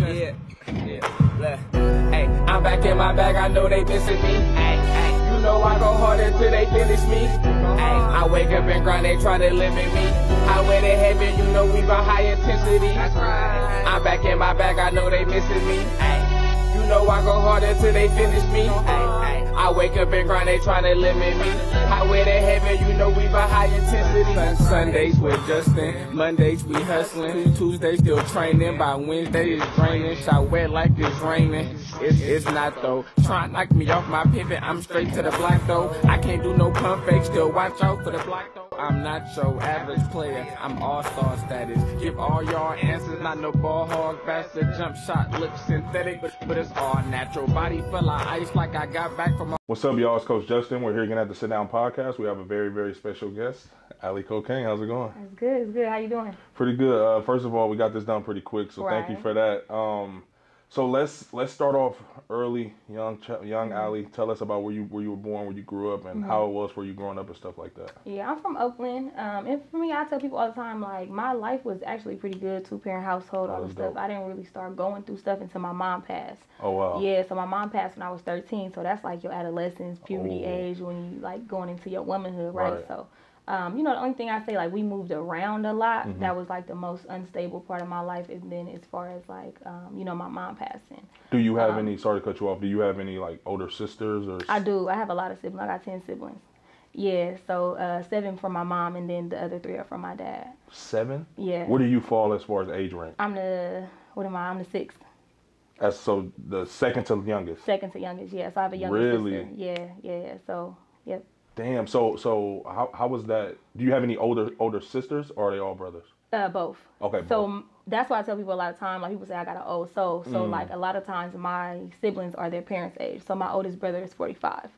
Yeah. Hey, I'm back in my bag, I know they missing me. You know I go hard until they finish me. I wake up and grind, they try to limit me. Highway to heaven, you know we by high intensity. I'm back in my bag, I know they missing me. You know I go hard until they finish me. I wake up and grind, they tryna limit me. Highway to heaven, you know we by high intensity. Sundays with Justin, Mondays we hustling, Tuesdays still training, by Wednesday it's draining, shot wet like it's raining. It's not though, try to knock me off my pivot, I'm straight to the block though. I can't do no pump fake, still watch out for the block though. I'm not your average player, I'm all-star status. Give all y'all answers, not no ball hog bastard. Jump shot looks synthetic, but it's all natural. Body full of ice like I got back from. What's up, y'all? It's Coach Justin. We're here again at the Sit Down Podcast. We have a very, very special guest, Ali Cocaine. How's it going? It's good. It's good. How you doing? Pretty good. First of all, we got this done pretty quick, so Thank you for that. So let's start off early, young Ali. Tell us about where you were born, where you grew up, and how it was for you growing up and stuff like that. Yeah, I'm from Oakland. And for me, I tell people all the time, like, my life was actually pretty good, 2-parent household, all this stuff. I didn't really start going through stuff until my mom passed. Oh, wow. Yeah, so my mom passed when I was 13, so that's like your adolescence, puberty age, when you like going into your womanhood, right? So, you know, the only thing I say, like, we moved around a lot. That was like the most unstable part of my life. And then as far as like, you know, my mom passing. Do you have any, sorry to cut you off, do you have any like older sisters? Or? I do. I have a lot of siblings. I got 10 siblings. Yeah, so 7 from my mom, and then the other 3 are from my dad. 7? Yeah. Where do you fall as far as age rank? I'm the 6th. That's so the second to youngest? Second to youngest, yeah. So I have a younger sister. Yeah. So, yep. Damn. So how was that? Do you have any older sisters, or are they all brothers? Both. Okay. So both. That's why I tell people a lot of time. Like, people say I got an old soul. So like a lot of times my siblings are their parents' age. So my oldest brother is 45.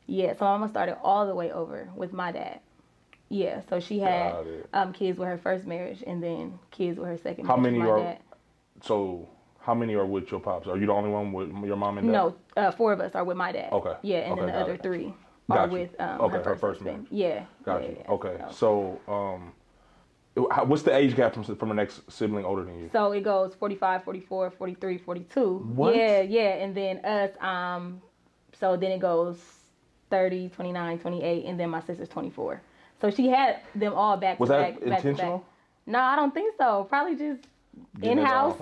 Yeah. So my mama started all the way over with my dad. Yeah. So she had kids with her first marriage, and then kids with her second marriage. How many are with your pops? Are you the only one with your mom and dad? No, 4 of us are with my dad. Okay. Yeah, and then the other 3 are with her first marriage. Yeah. Gotcha. Yeah. Okay. So, what's the age gap from the next sibling older than you? So it goes 45, 44, 43, 42. What? Yeah. And then us, so then it goes 30, 29, 28, and then my sister's 24. So she had them all back to back. Was that intentional? No, I don't think so. Probably just in-house.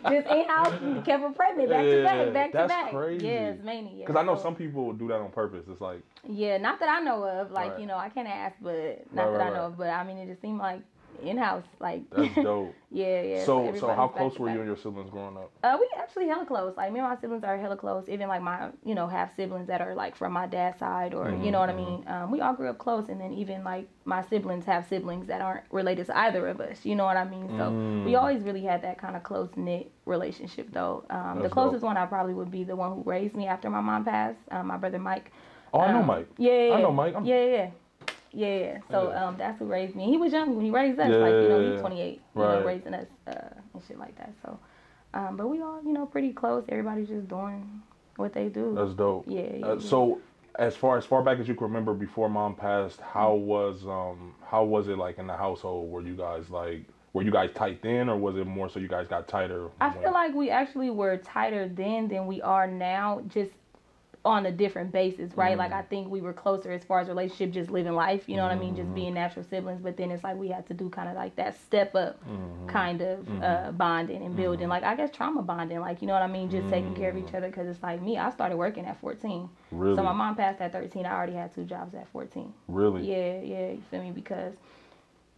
Just in-house, kept her pregnant back to back. That's crazy. Yeah, it's mania. Because I know some people do that on purpose. It's like... Yeah, not that I know of. Like, you know, I can't ask, but not that I know of. But, I mean, it just seemed like in-house. Like, that's dope. Yeah. So how close were you and your siblings growing up? We actually hella close. Like, me and my siblings are hella close. Even, like, my, you know, half siblings that are, like, from my dad's side or, you know what I mean? We all grew up close. And then even, like, my siblings have siblings that aren't related to either of us. You know what I mean? So we always really had that kind of close-knit relationship, though. The closest one I probably would be the one who raised me after my mom passed, my brother Mike. Oh, I know Mike. Yeah. I know Mike. Yeah. So that's who raised me. He was young when he raised us. Like, you know, he's 28. You know, raising us and shit like that. So, but we all, you know, pretty close. Everybody's just doing what they do. That's dope. Yeah. So, as far back as you can remember before mom passed, how was it like in the household? Were you guys tight then, or was it more so you guys got tighter? I feel like we actually were tighter then than we are now, just on a different basis, right? Like, I think we were closer as far as relationship, just living life, you know what I mean? Just being natural siblings. But then it's like we had to do kind of like that step up kind of bonding and building. Like, I guess trauma bonding, like, you know what I mean? Just taking care of each other. Because it's like me, I started working at 14. Really? So my mom passed at 13. I already had 2 jobs at 14. Really? Yeah, you feel me? Because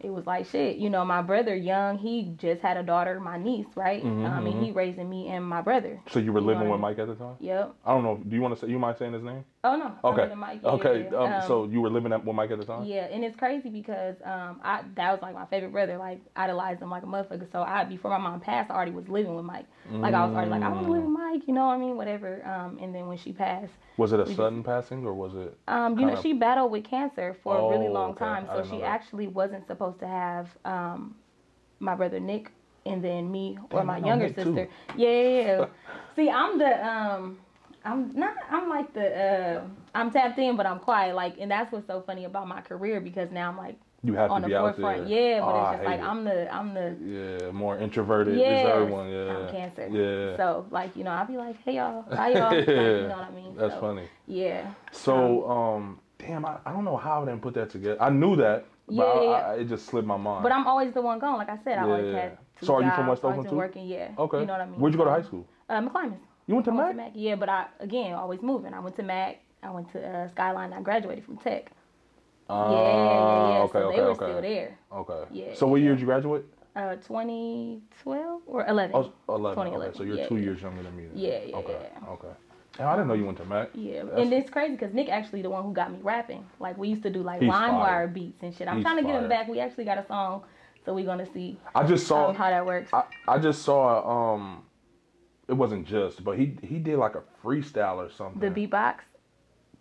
it was like, shit, you know, my brother, young, he just had a daughter, my niece, right? I mean, he raising me and my brother. So you were living with Mike at the time? Yep. I don't know. Do you want to say, you mind saying his name? Oh, no. Okay. Mike. Okay. Yeah. So you were living with Mike at the time? Yeah, and it's crazy because that was like my favorite brother. Like, idolized him like a motherfucker. So before my mom passed, I already was living with Mike. Like, I was already like, I want to live with Mike, you know what I mean? Whatever. And then when she passed. Was it a sudden passing, or was it? You know, she battled with cancer for a really long time. So she actually wasn't supposed to have my brother Nick and then me or my younger sister. Too. Yeah. See, I'm tapped in, but I'm quiet. Like, and that's what's so funny about my career, because now I'm like You have on to the be out forefront. there. Yeah, but Oh, it's just like I'm the more introverted, yes, reserved one. Yeah, I'm Cancer. Yeah. So like I'll be like, hey y'all, bye y'all. Like, you know what I mean? That's funny. Yeah. So damn, I don't know how I didn't put that together. I knew that, but it just slipped my mind. But I'm always the one gone. Like I said, I always had 2 So are jobs, you from West Oakland too? Working, yeah. Okay. You know what I mean? Where'd you go to high school? McClymonds. You went to Mac? Yeah, but I always moving. I went to Mac. I went to Skyline. I graduated from Tech. Yeah. Okay, so they were still there. Okay. Yeah. So what year did you graduate? 2012 or 11. Oh, 11. 2011. Okay, so you're 2 years younger than me then. Yeah. Okay. Damn, I didn't know you went to Mac. Yeah, and it's crazy because Nick actually the one who got me rapping. Like we used to do like LimeWire beats and shit. I'm trying to get him back. We actually got a song, so we're gonna see. I just saw how that works. I just saw it wasn't just, but he did like a freestyle or something. The beatbox.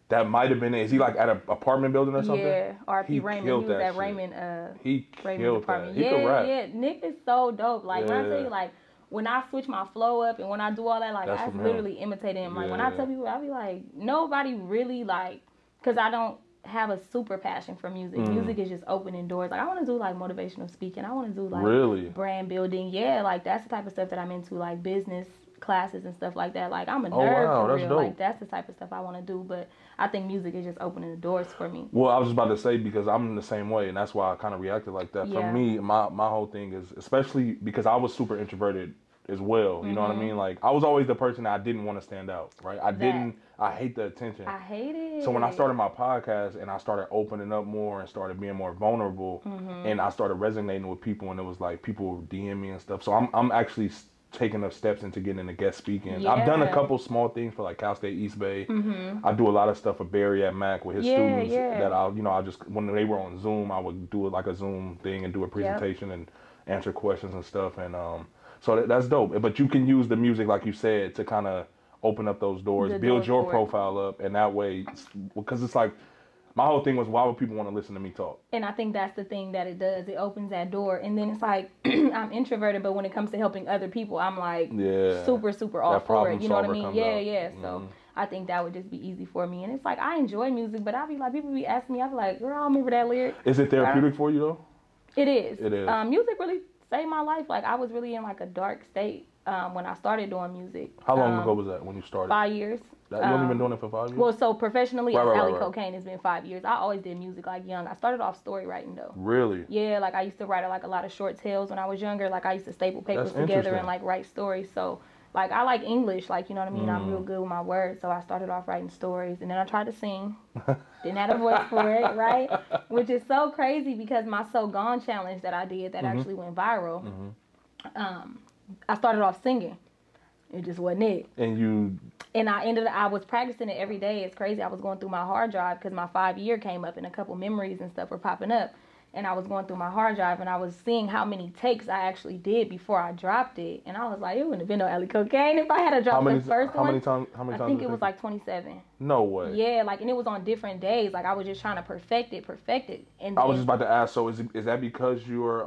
That might have been it. Is he like at an apartment building or something? Yeah, R.P. Raymond. He was at Raymond. He killed that. He could rap. Yeah, Nick is so dope. Like when I tell you, like when I switch my flow up and when I do all that, like I literally imitate him. Like when I tell people, I be like, nobody really like, cause I don't have a super passion for music. Music is just opening doors. Like I want to do like motivational speaking. I want to do like brand building. Yeah, like that's the type of stuff that I'm into, like business classes and stuff like that. Like I'm a nerd for real. Like that's the type of stuff I want to do. But I think music is just opening the doors for me. Well, I was just about to say because I'm the same way, and that's why I kind of reacted like that. For me, my whole thing is, especially because I was super introverted as well. You know what I mean? Like I was always the person that I didn't want to stand out. Right? I hate the attention. I hate it. So when I started my podcast and I started opening up more and started being more vulnerable, and I started resonating with people, and it was like people were DMing me and stuff. So I'm actually taking up steps into getting into guest speaking. I've done a couple small things for like Cal State East Bay. I do a lot of stuff for Barry at Mac with his students that I just when they were on Zoom, I would do like a Zoom thing and do a presentation and answer questions and stuff. And so that's dope. But you can use the music, like you said, to kind of open up those doors, build your profile up, and that way, because it's like, my whole thing was, why would people want to listen to me talk? And I think that's the thing that it does. It opens that door. And then it's like, I'm introverted, but when it comes to helping other people, I'm like super, super all for it. You know what I mean? Yeah. So I think that would just be easy for me. And it's like, I enjoy music, but I be like, people be asking me, I be like, girl, I don't remember that lyric. Is it therapeutic for you, though? It is. Music really saved my life. Like, I was really in like a dark state when I started doing music. How long ago was that when you started? 5 years. You only been doing it for 5 years? Well, so professionally, Alley Cocaine has been 5 years. I always did music like young. I started off story writing though. Really? Yeah, like I used to write like a lot of short tales when I was younger. Like I used to staple papers together and like write stories. So like I like English, like you know what I mean. I'm real good with my words. So I started off writing stories, and then I tried to sing. Didn't have a voice for it, right? Which is so crazy because my So Gone challenge that I did that actually went viral. I started off singing. It just wasn't it. And I was practicing it every day. It's crazy. I was going through my hard drive because my 5-year came up and a couple memories and stuff were popping up. And I was going through my hard drive and I was seeing how many takes I actually did before I dropped it. And I was like, it wouldn't have been no Alley Cocaine if I had dropped the first one. How many times? I think it was like 27. No way. Yeah, like, and it was on different days. Like I was just trying to perfect it. And I was just about to ask, so is that because you were,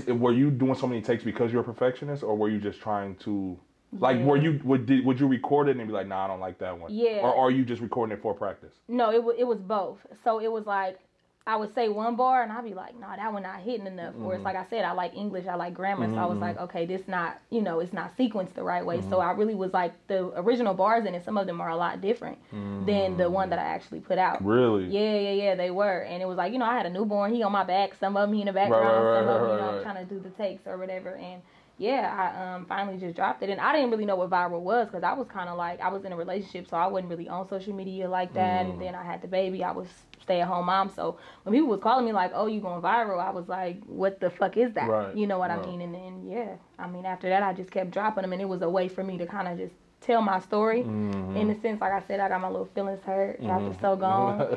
were you doing so many takes because you're a perfectionist, or were you just trying to... Like, would you record it and be like, nah, I don't like that one? Yeah. Or are you just recording it for practice? No, it was both. So it was like, I would say one bar and I'd be like, nah, that one not hitting enough. Or it's like I said, I like English, I like grammar. So I was like, okay, this not, it's not sequenced the right way. So I really was like, the original bars in it, some of them are a lot different than the one that I actually put out. Really? Yeah, they were. And it was like, I had a newborn, he on my back, some of them he in the background, some of them, I'm trying to do the takes or whatever. And yeah, I finally just dropped it. And I didn't really know what viral was because I was kind of like, I was in a relationship, so I wasn't really on social media like that. And then I had the baby. I was stay-at-home mom. So when people was calling me like, oh, you going viral, I was like, what the fuck is that? Right. You know what I mean? And then, after that, I just kept dropping them. And it was a way for me to kind of just tell my story. In a sense, like I said, I got my little feelings hurt. Dropped it So Gone.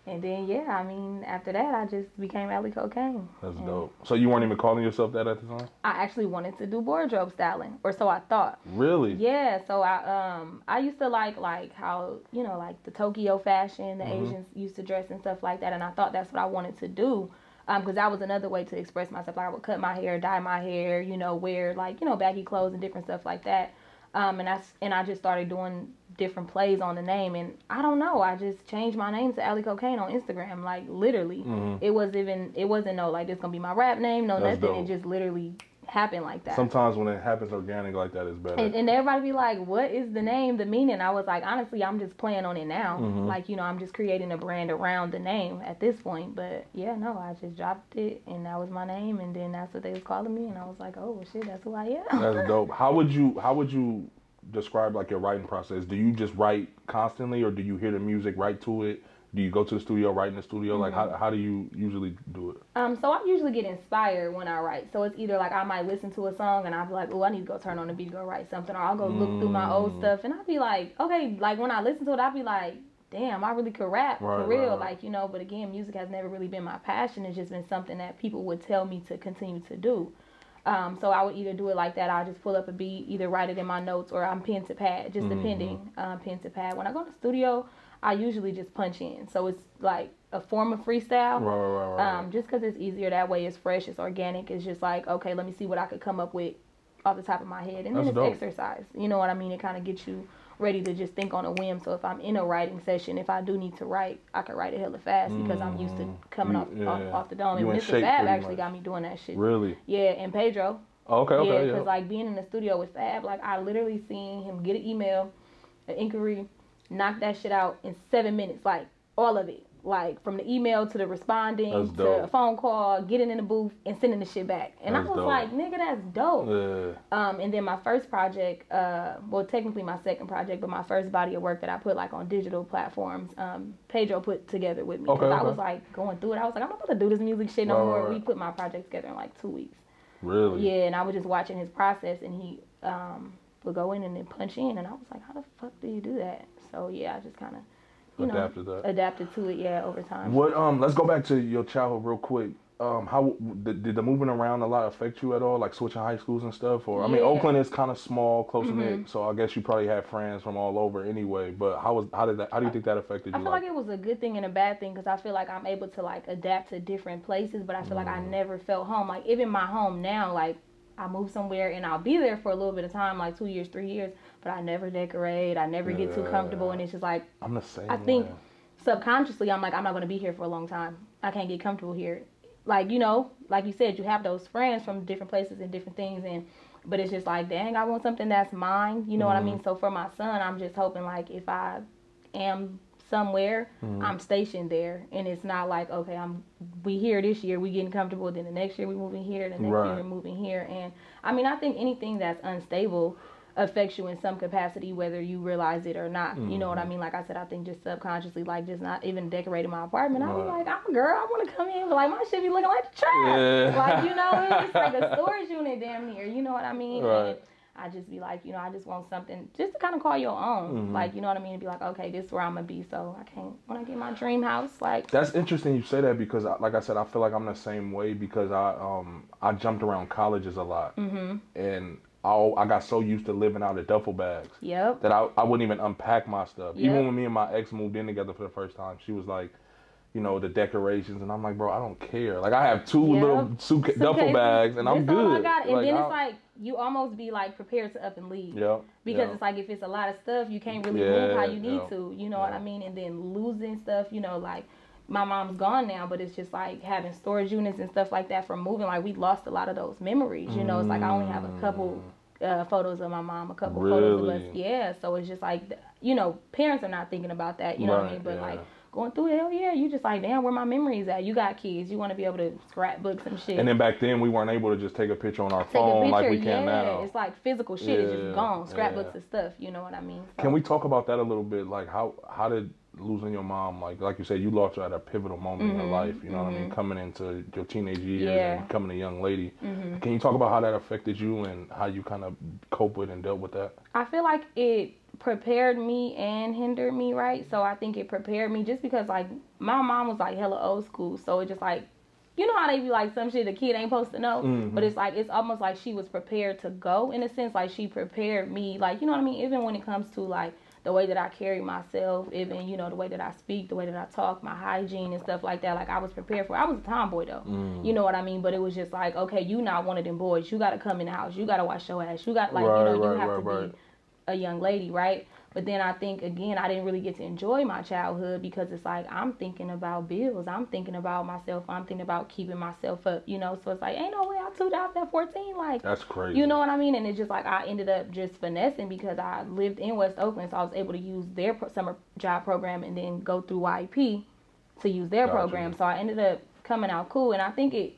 And then, after that, I just became Alley Cocaine. That's dope. So you weren't even calling yourself that at the time? I actually wanted to do wardrobe styling, or so I thought. Really? Yeah. So I used to like how, like the Tokyo fashion, the Asians used to dress and stuff like that. And I thought that's what I wanted to do. Because that was another way to express myself. Like I would cut my hair, dye my hair, wear like, baggy clothes and different stuff like that. And I just started doing different plays on the name, and I don't know, I just changed my name to Allie Cocaine on Instagram, like literally. It wasn't no like this gonna be my rap name, no That's nothing. dope. It just literally happened like that. Sometimes when it happens organic like that, it's better. And everybody be like, what is the name, the meaning? I was like, honestly, I'm just playing on it now. Like, you know, I'm just creating a brand around the name at this point. But yeah, no, I just dropped it, and that was my name, and then that's what they was calling me, and I was like, oh well, shit, that's who I am. That's dope. How would you describe like your writing process? Do you just write constantly, or do you hear the music, write to it? Do you go to the studio, write in the studio? Like, how do you usually do it? So I usually get inspired when I write. So it's either like I might listen to a song and I'll be like, oh, I need to go turn on the beat, go write something. Or I'll go look through my old stuff, and I'll be like, okay, like when I listen to it, I'll be like, damn, I really could rap for real. Like, you know, but again, music has never really been my passion. It's just been something that people would tell me to continue to do. So I would either do it like that. I'll just pull up a beat, either write it in my notes, or I'm pen to pad, just depending, pen to pad. When I go to the studio, I usually just punch in. So it's like a form of freestyle. Right. Just because it's easier that way. It's fresh. It's organic. It's just like, okay, let me see what I could come up with off the top of my head. And then it's exercise. You know what I mean? It kind of gets you ready to just think on a whim. So if I'm in a writing session, if I do need to write, I can write it hella fast because I'm used to coming off the dome. And Mr. Fab actually got me doing that shit. Really? Yeah, and Pedro. Okay. Yeah, because like being in the studio with Fab, like I literally seen him get an email, an inquiry, knock that shit out in 7 minutes, like all of it, like from the email to the responding to a phone call, getting in the booth and sending the shit back. And I was like, nigga, that's dope. Yeah. And then my first project, well, technically my second project, but my first body of work that I put like on digital platforms, Pedro put together with me. Because I was like going through it. I was like, I'm not about to do this music shit no more. We put my project together in like 2 weeks. Really? Yeah, and I was just watching his process, and he would go in and then punch in, and I was like, how the fuck do you do that? So yeah, I just kind of, adapted to it, over time. What let's go back to your childhood real quick. How did the moving around a lot affect you at all, like switching high schools and stuff? Or I mean, Oakland is kind of small, close knit, so I guess you probably had friends from all over anyway. But how do you think that affected you? I feel like it was a good thing and a bad thing, because I feel like I'm able to like adapt to different places, but I feel like I never felt home. Like even my home now, like I move somewhere and I'll be there for a little bit of time, like 2 years, 3 years, but I never decorate. I never get too comfortable, and it's just like I'm the same. I think subconsciously I'm like, I'm not going to be here for a long time. I can't get comfortable here. Like, you know, like you said, you have those friends from different places and different things, but it's just like, dang, I want something that's mine. You know what I mean? So for my son, I'm just hoping like if I am somewhere, I'm stationed there, and it's not like, okay, we here this year, we getting comfortable, then the next year we moving here, the next year we're moving here. And I mean, I think anything that's unstable affects you in some capacity, whether you realize it or not. You know what I mean? Like I said, I think just subconsciously, like just not even decorating my apartment, I was like, I'm a girl, I want to come in, but like my shit be looking like the trash. Like, you know, it's like a storage unit damn near, you know what I mean? And I just be like, you know, I just want something just to kind of call your own. Like, you know what I mean? And be like, okay, this is where I'm going to be. So I can't, when I get my dream house, like. That's interesting you say that, because like I said, I feel like I'm the same way, because I jumped around colleges a lot. And I got so used to living out of duffel bags that I wouldn't even unpack my stuff. Even when me and my ex moved in together for the first time, she was like, you know, the decorations, and I'm like, bro, I don't care. Like, I have two little duffel bags, and I'm good. All I got. And like, then it's like, you almost be like prepared to up and leave. Because it's like, if it's a lot of stuff, you can't really move how you need to. You know what I mean? And then losing stuff, you know, like, my mom's gone now, but it's just like having storage units and stuff like that from moving. Like, we lost a lot of those memories. You know, it's like I only have a couple photos of my mom, a couple photos of us. Yeah, so it's just like, you know, parents are not thinking about that. You know what I mean? But like, going through it, hell yeah, you just like, damn, where my memories at? You got kids, you want to be able to scrapbook some shit. And then back then, we weren't able to just take a picture on our phone like we can now. It's like physical shit is just gone, scrapbooks and stuff, you know what I mean? So. Can we talk about that a little bit? Like, how did losing your mom, like you said, you lost her at a pivotal moment in her life, you know what I mean, coming into your teenage years and becoming a young lady. Can you talk about how that affected you and how you kind of cope with and dealt with that? I feel like it prepared me and hindered me, right? So I think it prepared me just because, like, my mom was like hella old school, so it just like, you know how they be like, some shit a kid ain't supposed to know, but it's like, it's almost like she was prepared to go, in a sense. Like, she prepared me, like, you know what I mean, even when it comes to like the way that I carry myself, even, you know, the way that I speak, the way that I talk, my hygiene and stuff like that. Like, I was prepared for it. I was a tomboy, though. You know what I mean? But it was just like, okay, you not one of them boys. You got to come in the house. You got to wash your ass. You got, like, you know, you have to be a young lady, right? But then I think, again, I didn't really get to enjoy my childhood because it's like I'm thinking about bills. I'm thinking about myself. I'm thinking about keeping myself up, you know? So it's like, ain't no way I tuned out at 14. Like, that's crazy. You know what I mean? And it's just like I ended up just finessing because I lived in West Oakland. So I was able to use their summer job program and then go through YP to use their program. So I ended up coming out cool. And I think it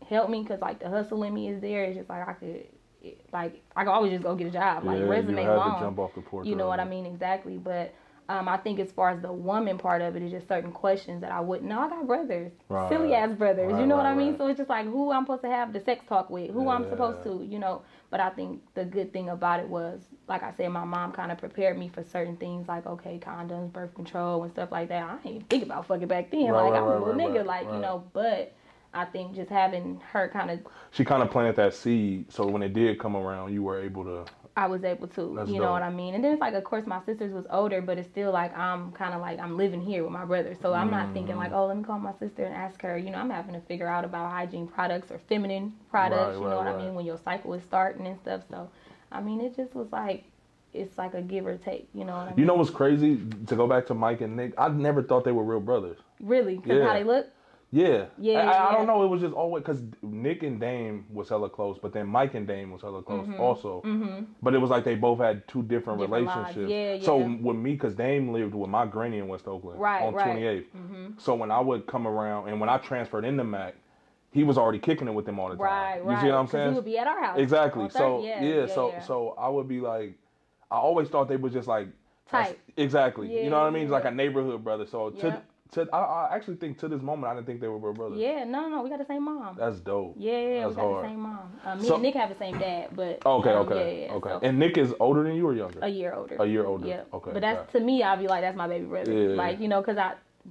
helped me because, like, the hustle in me is there. It's just like I could always just go get a job, like resume long. To jump off the porch, you know what I mean? Exactly. But I think as far as the woman part of it, is just certain questions that I wouldn't know. I got brothers, silly ass brothers. You know what I mean? So it's just like who I'm supposed to have the sex talk with, who I'm supposed to, you know. But I think the good thing about it was, like I said, my mom kind of prepared me for certain things, like okay, condoms, birth control, and stuff like that. I didn't even think about fucking back then. I was a little nigga, you know. But I think just having her she kind of planted that seed, so when it did come around, you were able to. I was able to, you know what I mean? And then it's like, of course, my sisters was older, but it's still like I'm kind of like I'm living here with my brother. So I'm not thinking like, oh, let me call my sister and ask her. You know, I'm having to figure out about hygiene products or feminine products, you know what I mean, when your cycle is starting and stuff. So, I mean, it just was like, it's like a give or take, you know what I mean? You know what's crazy? To go back to Mike and Nick, I never thought they were real brothers. Really? Because how they look? Yeah. I don't know. It was just always because Nick and Dame was hella close, but then Mike and Dame was hella close also. But it was like they both had two different relationships. So with me, because Dame lived with my granny in West Oakland on 28th. So when I would come around and when I transferred into Mac, he was already kicking it with them all the time. You see what I'm saying? He would be at our house. Exactly. So so I would be like, I always thought they were just like tight. Exactly. You know what I mean? It's like a neighborhood brother. So I actually think to this moment I didn't think they were real brothers. Yeah, no, we got the same mom. That's dope. Yeah, that's we got hard. the same mom. Me and Nick have the same dad, but okay. So. And Nick is older than you or younger? A year older. Yeah. Okay. But that's to me, I'll be like, that's my baby brother. Yeah. Like, you know, because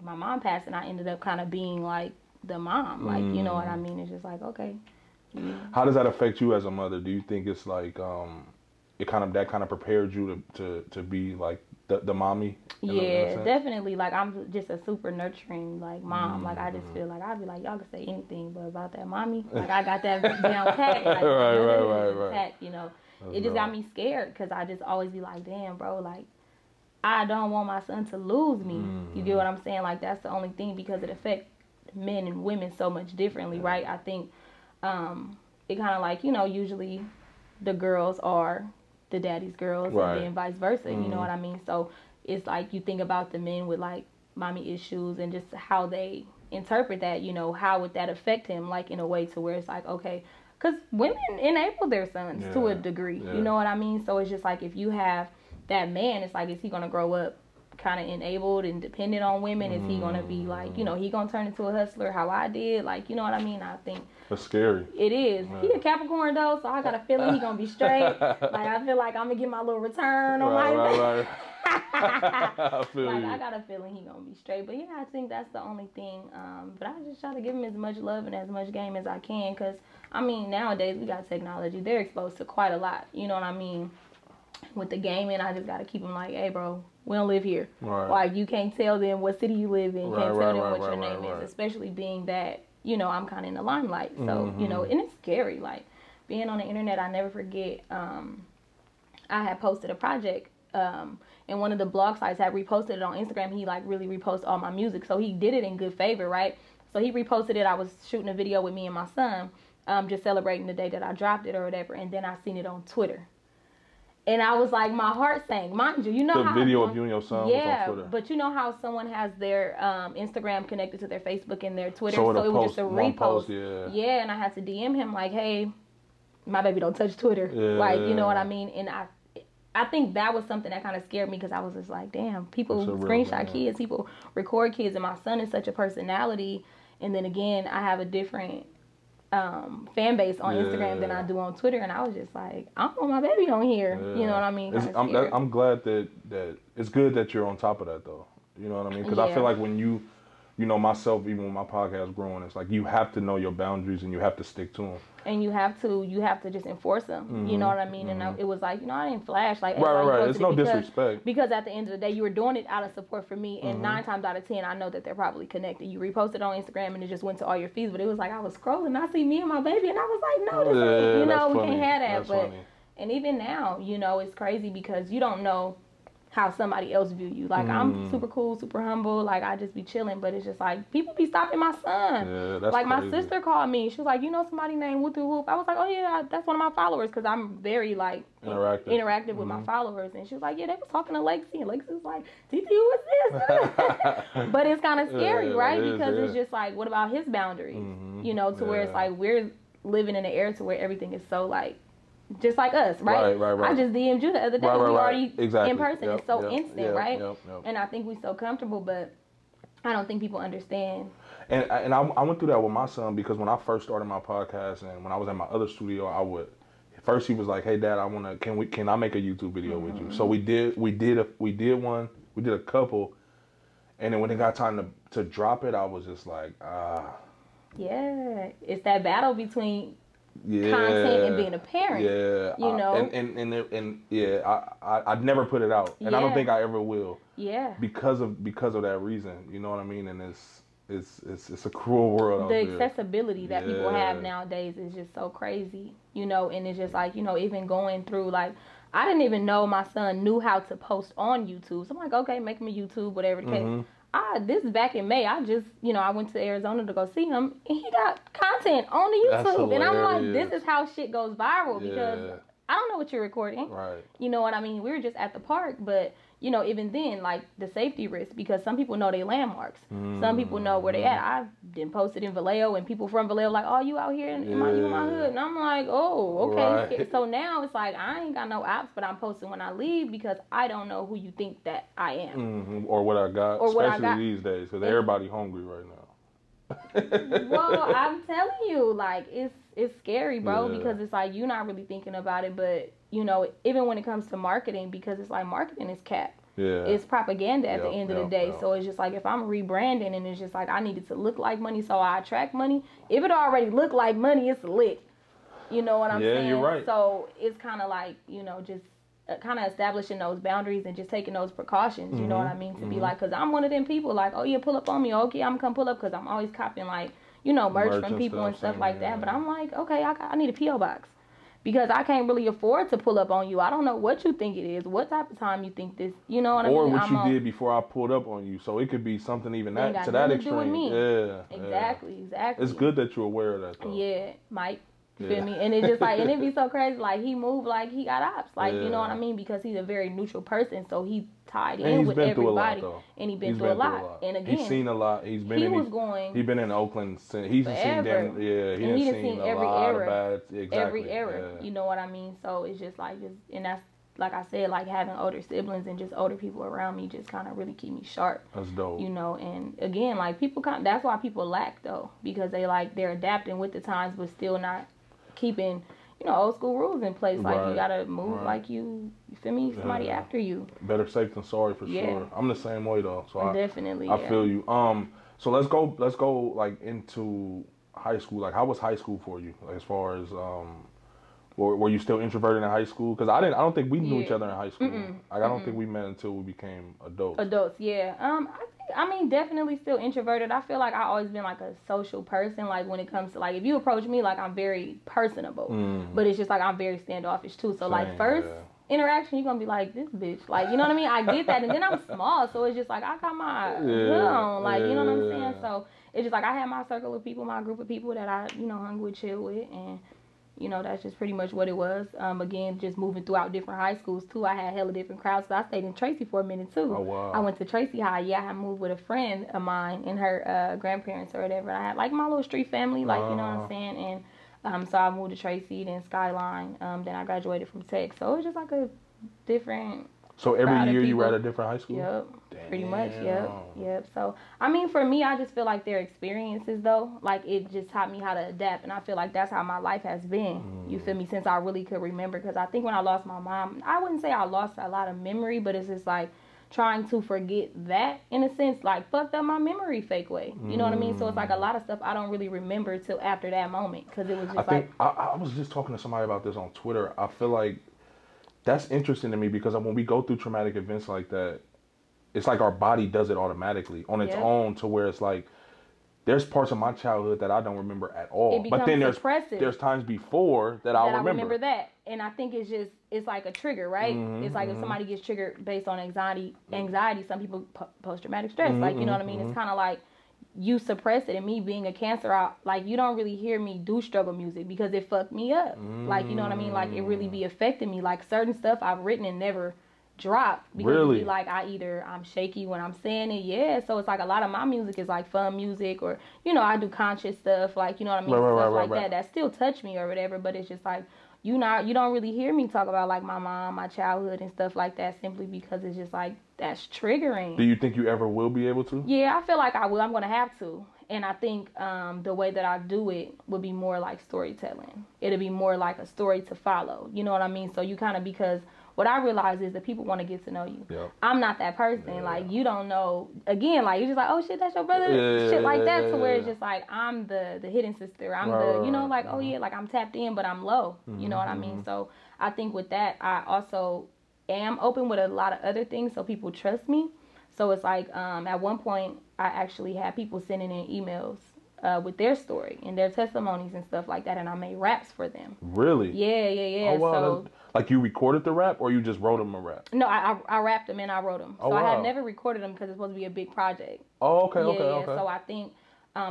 my mom passed and I ended up kind of being like the mom. Like, you know what I mean? It's just like, okay. How does that affect you as a mother? Do you think it's like it kind of prepared you to be like the mommy? Yeah, definitely. Like I'm just a super nurturing like mom. Like I just feel like I'd be like, y'all can say anything, but about that mommy, like I got that down pat. Like, right. Pat, you know, it just got me scared because I just always be like, damn, bro, like I don't want my son to lose me. You get what I'm saying? Like that's the only thing because it affects men and women so much differently, right? I think it kind of like, you know, usually the girls are the daddy's girls and then vice versa, you know what I mean? So it's like you think about the men with like mommy issues and just how they interpret that, you know, how would that affect him, like in a way to where it's like, okay, because women enable their sons to a degree, you know what I mean? So it's just like if you have that man, it's like, is he going to grow up kind of enabled and dependent on women? Is he going to be like, you know, he going to turn into a hustler how I did? Like, you know what I mean? I think that's scary. It is. He a Capricorn though, so I got a feeling he going to be straight. Like, I feel like I'm going to get my little return on my I got a feeling he going to be straight. But yeah, I think that's the only thing. But I just try to give him as much love and as much game as I can because, I mean, nowadays we got technology. They're exposed to quite a lot. You know what I mean? With the gaming, I just got to keep him like, hey, bro, we don't live here. Like, you can't tell them what city you live in. You can't tell them what your name is, especially being that, you know, I'm kind of in the limelight. So, you know, and it's scary. Like, being on the internet, I never forget, I had posted a project, and one of the blog sites had reposted it on Instagram. He, like, really reposted all my music. So he did it in good favor, right? So he reposted it. I was shooting a video with me and my son, just celebrating the day that I dropped it or whatever. And then I seen it on Twitter. And I was like, my heart sank. Mind you, you know how... The video of you and your son was on Twitter. But you know how someone has their Instagram connected to their Facebook and their Twitter? So it was just a repost. Yeah, and I had to DM him like, hey, my baby don't touch Twitter. Like, you know what I mean? And I think that was something that kind of scared me because I was just like, damn, people screenshot kids, people record kids, and my son is such a personality. And then again, I have a different... fan base on Instagram than I do on Twitter, and I was just like, I don't want my baby on here. You know what I mean? I'm glad that it's good that you're on top of that though. You know what I mean? Because I feel like when you know, myself, even when my podcast growing, it's like you have to know your boundaries and you have to stick to them. And you have to just enforce them. You know what I mean? And it was like, you know, I didn't flash like right. It's no disrespect. Because at the end of the day, you were doing it out of support for me, and 9 times out of 10, I know that they're probably connected. You reposted on Instagram, and it just went to all your feeds. But it was like I was scrolling, I see me and my baby, and I was like, no, this ain't, you know, we can't have that. That's but funny. And even now, you know, it's crazy because you don't know how somebody else view you. Like, I'm super cool, super humble. Like, I just be chilling. But it's just like, people be stopping my son. Yeah, that's like, crazy. My sister called me. She was like, you know somebody named Whoop Whoop? I was like, oh, yeah, that's one of my followers. Because I'm very, like, interactive with my followers. And she was like, yeah, they was talking to Lexi. And Lexi was like, TT, who is this? But it's kind of scary, right? Because it's just like, what about his boundaries? You know, to where it's like, we're living in an era to where everything is so, like, just like us, right? I just DM'd you the other day. We already in person. It's so instant, right? And I think we're so comfortable, but I don't think people understand. And I went through that with my son because when I first started my podcast and when I was at my other studio, first he was like, "Hey, Dad, can I make a YouTube video with you?" So we did one, we did a couple, and then when it got time to drop it, I was just like, Yeah, it's that battle between content and being a parent. You know, I'd never put it out, and I don't think I ever will. Because of that reason, you know what I mean? And it's a cruel world. The accessibility that people have nowadays is just so crazy, you know. And it's just like, you know, even going through, like, I didn't even know my son knew how to post on YouTube. So I'm like, okay, make him a YouTube, whatever the case. This is back in May. I went to Arizona to go see him, and he got content on the YouTube. And I'm like, this is how shit goes viral because I don't know what you're recording. Right. You know what I mean? We were just at the park, but, you know, even then, like, the safety risk, because some people know their landmarks. Some people know where they at. I've been posted in Vallejo, and people from Vallejo like, oh, you out here in my hood. And I'm like, oh, okay. Right. So now it's like, I ain't got no apps, but I'm posting when I leave because I don't know who you think that I am. Or what I got, or especially these days, because everybody hungry right now. Well, I'm telling you, like, it's scary, bro, because it's like, you're not really thinking about it, but, you know, even when it comes to marketing, because it's like, marketing is capped. It's propaganda at the end of the day. So it's just like, if I'm rebranding and it's just like, I need it to look like money so I attract money, if it already look like money, it's lit. You know what I'm saying? You're right. So it's kind of like, you know, just kind of establishing those boundaries and just taking those precautions, you know what I mean? To be like, because I'm one of them people, like, oh, yeah, pull up on me. Okay, I'm going to come pull up, because I'm always copying, like, you know, merch from people and stuff like that. But I'm like, okay, I need a P.O. box. Because I can't really afford to pull up on you. I don't know what you think it is, what type of time you think this, you know what I mean? Or what you did before I pulled up on you. So it could be something even to that extreme. Exactly. It's good that you're aware of that, though. Yeah, Mike. You feel me? And it's just like, and it'd be so crazy. Like, he moved like he got ops. Like, you know what I mean? Because he's a very neutral person. So he tied in with everybody. And he's been through a lot. And again, he's seen a lot. He's been in Oakland since he's seen them. He's seen every era. Every era. You know what I mean? So it's just like, and that's, like I said, like, having older siblings and just older people around me just kind of really keep me sharp. That's dope. You know, and again, like, that's why people lack, though, because they're adapting with the times, but still not keeping, you know, old school rules in place. Like, you gotta move like you feel me? Somebody after you. Better safe than sorry, for sure. I'm the same way, though. So definitely. I feel you. So let's go like into high school. Like, how was high school for you? Like, as far as were you still introverted in high school? Because I don't think we knew each other in high school. Like, I don't think we met until we became adults. I mean, definitely still introverted. I feel like I've always been like a social person. Like, when it comes to, like, if you approach me, like, I'm very personable. But it's just like, I'm very standoffish too. So like, first interaction, you're gonna be like, this bitch. Like, you know what I mean? I get that. And then I'm small. So it's just like, I got my hood on. Like, you know what I'm saying? So it's just like, I had my circle of people, my group of people that I, you know, hung with, chill with. And, you know, that's just pretty much what it was. Again, just moving throughout different high schools, too. I had hella different crowds. So I stayed in Tracy for a minute, too. Oh, wow. I went to Tracy High. Yeah, I moved with a friend of mine and her grandparents or whatever. I had, like, my little street family, like, you know what I'm saying? And so I moved to Tracy, then Skyline. Then I graduated from Tech. So it was just, like, a different... So every year you were at a different high school? Yep. Pretty much, yep. So, I mean, for me, I just feel like their experiences, though, like, it just taught me how to adapt, and I feel like that's how my life has been, you feel me, since I really could remember, because I think when I lost my mom, I wouldn't say I lost a lot of memory, but it's just, like, trying to forget that, in a sense, like, fucked up my memory fake way, you know what I mean? So it's, like, a lot of stuff I don't really remember till after that moment, because it was just, I was just talking to somebody about this on Twitter. I feel like that's interesting to me, because when we go through traumatic events like that, it's like our body does it automatically on its own, to where it's like there's parts of my childhood that I don't remember at all. It becomes But then suppressive. there's times before that I remember that. And I think it's like a trigger, right? It's like if somebody gets triggered based on anxiety, some people post-traumatic stress. Like, you know what I mean? It's kind of like you suppress it. And me being a Cancer, like, you don't really hear me do struggle music because it fucked me up. Like, you know what I mean? Like, it really be affecting me. Like, certain stuff I've written and never drop because really? It be like I'm shaky when I'm saying it. Yeah, so it's like a lot of my music is like fun music, or you know, I do conscious stuff, like, you know what I mean, stuff like that still touch me or whatever. But it's just like you don't really hear me talk about like my mom, my childhood and stuff like that, simply because it's just like that's triggering. Do you think you ever will be able to? Yeah, I feel like I will. I'm gonna have to. And I think the way that I do it would be more like storytelling. It'll be more like a story to follow. You know what I mean? So you kind of, because what I realize is that people want to get to know you. Yep. I'm not that person. Yeah. Like, you don't know. Again, like, you're just like, oh, shit, that's your brother. Shit like that. To where it's just like, I'm the hidden sister. I'm you know, like, oh, yeah, like, I'm tapped in, but I'm low. You know what I mean? So I think with that, I also am open with a lot of other things so people trust me. So it's like, at one point, I actually had people sending in emails with their story and their testimonies and stuff like that, and I made raps for them. Really? Yeah. Oh, wow. So, like, you recorded the rap, or you just wrote them a rap? No, I rapped them and I wrote them. Oh, so wow. I had never recorded them because it's supposed to be a big project. Oh, okay, yeah, okay. So I think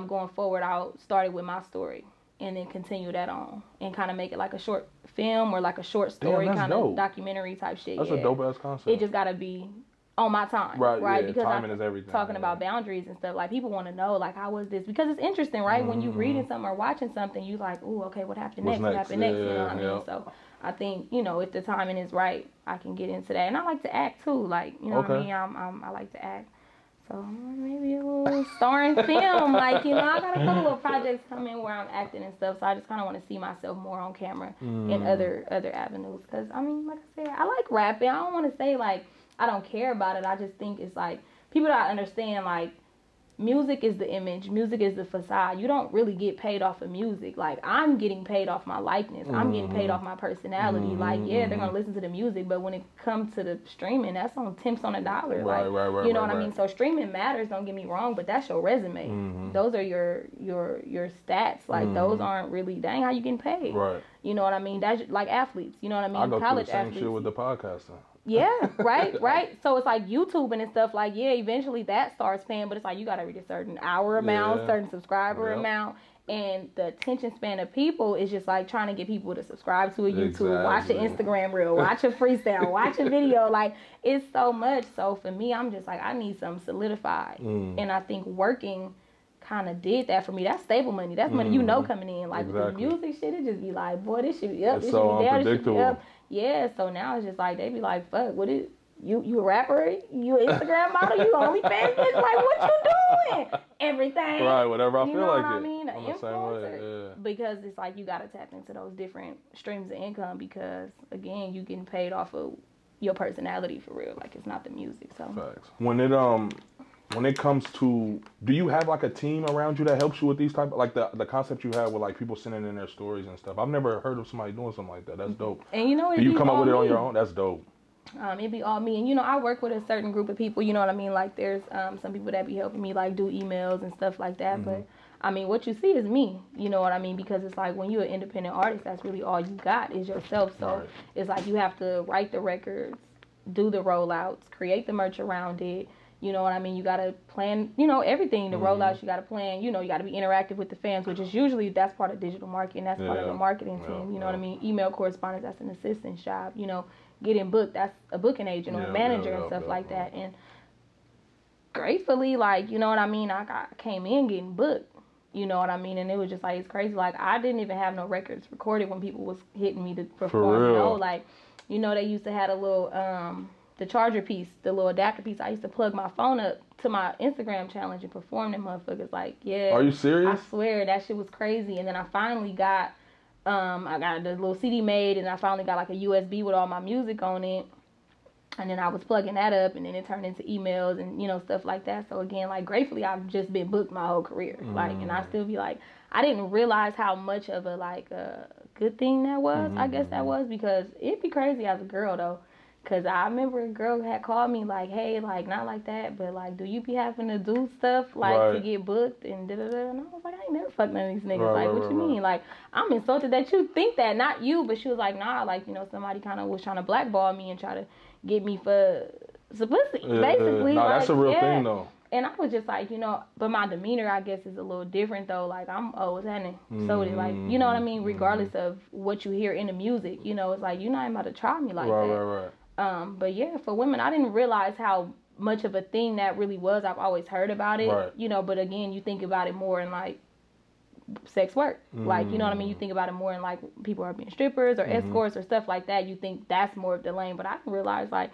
going forward, I'll start it with my story and then continue that on and kind of make it like a short film or like a short story kind of documentary type shit. That's a dope ass concept. It just gotta be on my time, right? Yeah, because timing is everything. Talking about boundaries and stuff, like, people want to know, like, how was this? Because it's interesting, right? When you reading something or watching something, you like, ooh, okay, what happened next? What happened next? You know what I mean? So I think, you know, if the timing is right, I can get into that. And I like to act too, like, you know what I mean? I like to act. So maybe a little starring film, like, you know, I got a couple of projects coming where I'm acting and stuff. So I just kind of want to see myself more on camera in other avenues. Because I mean, like I said, I like rapping. I don't want to say like I don't care about it. I just think it's like, people don't understand, like, music is the image. Music is the facade. You don't really get paid off of music. Like, I'm getting paid off my likeness. I'm getting paid off my personality. Like, yeah, they're going to listen to the music, but when it comes to the streaming, that's on tenths on a dollar. Right, you know what I mean? So streaming matters, don't get me wrong, but that's your resume. Those are your stats. Like, those aren't really, dang, how you getting paid? Right. You know what I mean? That's like athletes. You know what I mean? I go College through the same athletes. shit with the podcasting. Yeah, right. So it's like YouTube and stuff, like, yeah, eventually that starts paying, but it's like you got to reach a certain hour amount, certain subscriber amount, and the attention span of people is just like trying to get people to subscribe to a YouTube, watch an Instagram reel, watch a freestyle, watch a video. Like, it's so much. So for me, I'm just like, I need something solidified. And I think working kind of did that for me. That's stable money. That's money you know coming in. Like, with the music shit, it just be like, boy, this should be up, this should be down, this should be up. Yeah, so now it's just like, they be like, fuck, what is, you a rapper, you an Instagram model, you OnlyFans, like, what you doing? Everything. Right, whatever I you feel know like what it. I mean? An influencer. Yeah. Because it's like, you got to tap into those different streams of income because, again, you getting paid off of your personality for real. Like, it's not the music, so. Facts. When it comes to, do you have like a team around you that helps you with these type of, like the concept you have with like people sending in their stories and stuff? I've never heard of somebody doing something like that. That's dope. And you know, do you come up with it on your own? That's dope. It'd be all me. And, you know, I work with a certain group of people, you know what I mean? Like, there's some people that be helping me, like, do emails and stuff like that. But, I mean, what you see is me, you know what I mean? Because it's like, when you're an independent artist, that's really all you got is yourself. So it's like, you have to write the records, do the rollouts, create the merch around it. You know what I mean? You got to plan, you know, everything. The rollouts, you got to plan. You know, you got to be interactive with the fans, which is usually, that's part of digital marketing. That's part of the marketing team. You know what I mean? Email correspondence, that's an assistant's job. You know, getting booked, that's a booking agent or a manager and stuff like that. And gratefully, like, you know what I mean? I came in getting booked. You know what I mean? And it was just like, it's crazy. Like, I didn't even have no records recorded when people was hitting me to perform. For real? You know, like, you know, they used to have a little, the charger piece, the little adapter piece. I used to plug my phone up to my Instagram challenge and perform them motherfuckers. Like, yeah. Are you serious? I swear, that shit was crazy. And then I finally got, I got the little CD made, and I finally got like a USB with all my music on it. And then I was plugging that up, and then it turned into emails and, you know, stuff like that. So again, like, gratefully, I've just been booked my whole career. Like, and I still be like, I didn't realize how much of a, like, a good thing that was. I guess that was, because it'd be crazy as a girl, though, Cause I remember a girl had called me like, hey, like not like that, but like, do you be having to do stuff like to get booked and da da da? And I was like, I ain't never fucked none of these niggas. Like, what you mean? Like, I'm insulted that you think that, not you. But she was like, nah, like, you know, somebody kind of was trying to blackball me and try to get me for publicity, basically. No, like, that's a real thing though. And I was just like, you know, but my demeanor, I guess, is a little different though. Like, I'm what's happening? So it's like, you know what I mean? Regardless of what you hear in the music, you know, it's like you're not about to try me like that. Right. But yeah, for women, I didn't realize how much of a thing that really was. I've always heard about it, you know, but again, you think about it more in like sex work. Like, you know what I mean? You think about it more in like people are being strippers or escorts or stuff like that. You think that's more of the lane, but I didn't realize like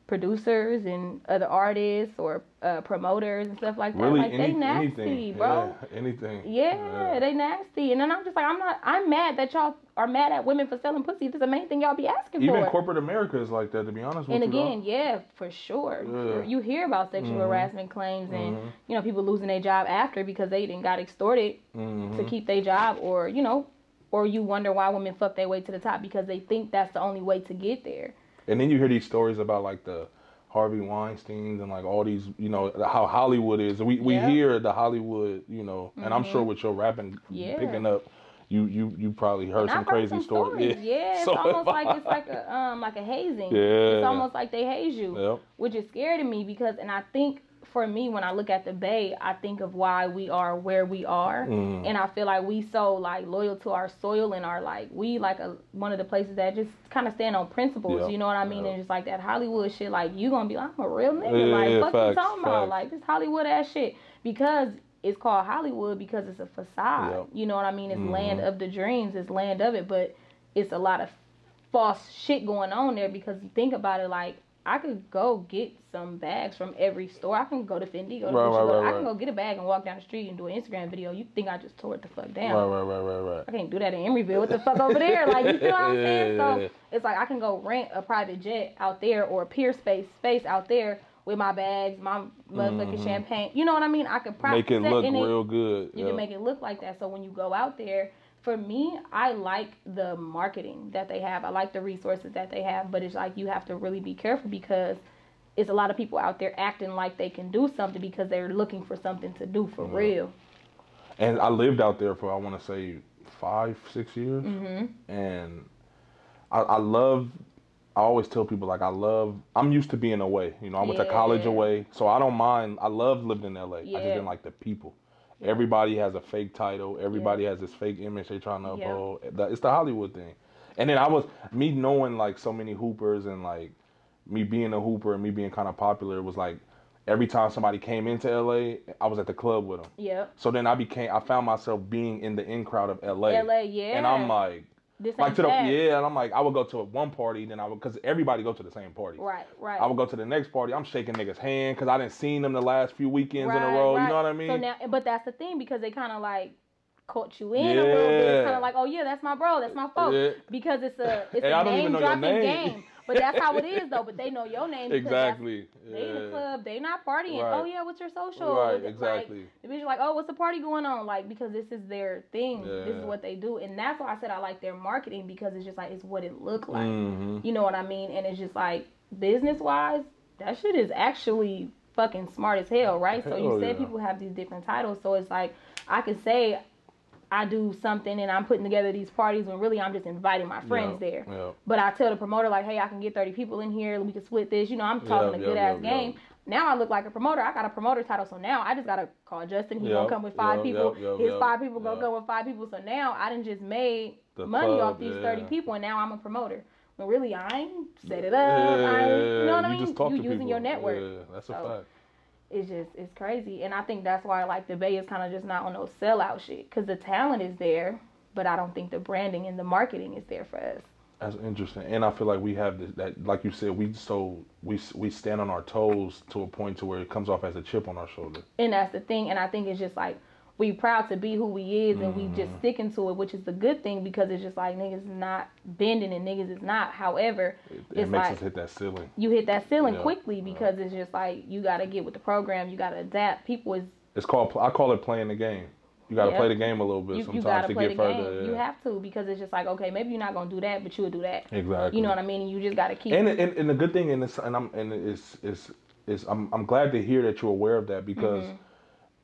producers and other artists or promoters and stuff like that. Really, like they nasty, anything, bro. Yeah, anything. Yeah, they nasty. And then I'm just like, I'm mad that y'all are mad at women for selling pussy. That's the main thing y'all be asking for. Even corporate America is like that, to be honest with you. And again, yeah, for sure. Yeah. You hear about sexual harassment claims and, you know, people losing their job after because they didn't got extorted to keep their job, or, you know, or you wonder why women fuck their way to the top because they think that's the only way to get there. And then you hear these stories about like the Harvey Weinsteins and like all these, you know, how Hollywood is. We hear the Hollywood, you know, and I'm sure with your rapping picking up, you probably heard some crazy stories. Yeah, it's almost like a hazing. Yeah. It's almost like they haze you, which is scary to me because, and I think for me, when I look at the Bay, I think of why we are where we are, and I feel like we so like loyal to our soil and are like we like one of the places that just kind of stand on principles. You know what I mean? And just like that Hollywood shit, like you gonna be like, I'm a real nigga, like fuck you talking about, like this Hollywood ass shit, because it's called Hollywood because it's a facade. You know what I mean? It's land of the dreams, it's land of it, but it's a lot of false shit going on there because you think about it, like I could go get some bags from every store. I can go to Fendi, go to Gucci. I can go get a bag and walk down the street and do an Instagram video. You think I just tore it the fuck down. Right. I can't do that in Emeryville. What the fuck over there? Like, you feel what I'm saying? So it's like I can go rent a private jet out there or a pier space out there with my bags, my motherfucking champagne. You know what I mean? I could make it look real good. You can make it look like that. So when you go out there, for me, I like the marketing that they have. I like the resources that they have, but it's like you have to really be careful because it's a lot of people out there acting like they can do something because they're looking for something to do for real. And I lived out there for, I want to say, 5-6 years. And I always tell people, like, I'm used to being away. You know, I went to college away, so I don't mind. I love living in LA. I just didn't like the people. Everybody has a fake title. Everybody has this fake image they're trying to uphold. It's the Hollywood thing. And then me knowing like so many hoopers and like me being a hooper and me being kind of popular, it was like every time somebody came into LA, I was at the club with them. Yeah. So then I found myself being in the in crowd of LA. And I'm like, and I'm like, I would go to one party, then because everybody go to the same party. Right. I would go to the next party. I'm shaking niggas' hand because I didn't seen them the last few weekends in a row. You know what I mean? So now, but that's the thing because they kind of like caught you in a little bit. It's kind of like, oh yeah, that's my bro, that's my folks, because it's a name dropping game. But that's how it is, though. But they know your name. Exactly. They in the club. They not partying. Right. Oh, yeah, what's your social? Right, exactly. Like, the bitch are like, oh, what's the party going on? Like, because this is their thing. Yeah. This is what they do. And that's why I said I like their marketing, because it's just like, it's what it look like. You know what I mean? And it's just like, business-wise, that shit is actually fucking smart as hell, right? So you said people have these different titles. So it's like, I could say I do something and I'm putting together these parties when really I'm just inviting my friends there. But I tell the promoter, like, hey, I can get 30 people in here. We can split this. You know, I'm talking a good-ass game. Now I look like a promoter. I got a promoter title. So now I just got to call Justin. He's going to come with 5 people. His 5 people going to come with 5 people. So now I done just made money off these 30 people, and now I'm a promoter. When really I ain't set it up. You know what I mean? You using your network. Yeah, that's a fact. It's crazy. And I think that's why, like, the Bay is kind of just not on no sellout shit. Because the talent is there, but I don't think the branding and the marketing is there for us. That's interesting. And I feel like we have this, that, like you said, we stand on our toes to a point to where it comes off as a chip on our shoulder. And that's the thing. And I think it's just like, we proud to be who we is, and we just sticking to it, which is the good thing, because it's just like niggas not bending and niggas is not. However, it makes us hit that ceiling. You hit that ceiling quickly because it's just like you got to get with the program. You got to adapt. I call it playing the game. You got to play the game a little bit sometimes to get further. Yeah. You have to, because it's just like, okay, maybe you're not gonna do that, but you'll do that. Exactly. You know what I mean? And you just got to keep. And the good thing in this, I'm glad to hear that you're aware of that, because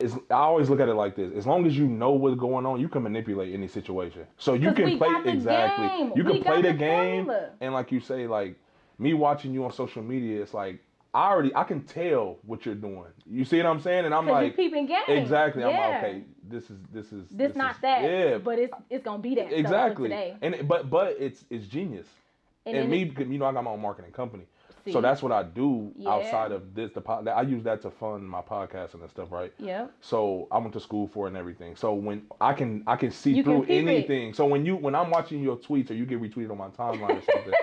I always look at it like this: as long as you know what's going on, you can manipulate any situation. So you can play You can play the game, and like you say, like me watching you on social media, it's like I can tell what you're doing. You see what I'm saying? And I'm like, you're peeping game. Exactly. I'm like, okay, this is not that. Yeah. But it's gonna be that. Exactly. Today. And but it's genius. And me, you know, I got my own marketing company. So that's what I do outside of this. I use that to fund my podcast and stuff, right? Yeah. So I went to school for it and everything. So when I can see through anything. So when I'm watching your tweets or you get retweeted on my timeline or something,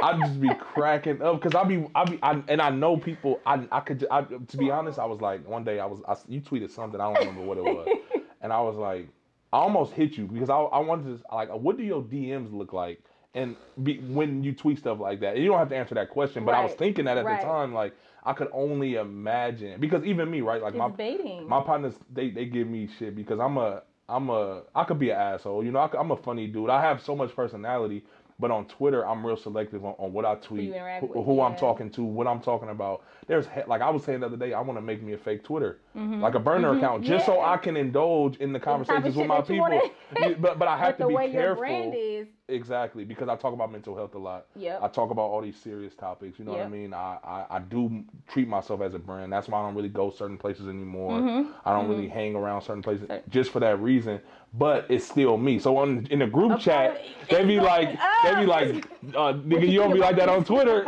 I just be cracking up, because I know people. To be honest, I was like, one day you tweeted something, I don't remember what it was, and I was like, I almost hit you, because I wanted to, like, what do your DMs look like? And when you tweet stuff like that, and you don't have to answer that question, but I was thinking that at the time, like, I could only imagine, because even me, right, like my partners, they give me shit because I could be an asshole, you know, I'm a funny dude. I have so much personality. But on Twitter, I'm real selective on what I tweet, who I'm talking to, what I'm talking about. Like I was saying the other day, I want to make me a fake Twitter, like a burner account, just so I can indulge in the conversations with my people. But I have to be careful. The way your brand is. Exactly, because I talk about mental health a lot. Yep. I talk about all these serious topics. You know what I mean? I do treat myself as a brand. That's why I don't really go certain places anymore. I don't really hang around certain places just for that reason. But it's still me. So in the group chat, they be like, nigga, you don't be like that on Twitter.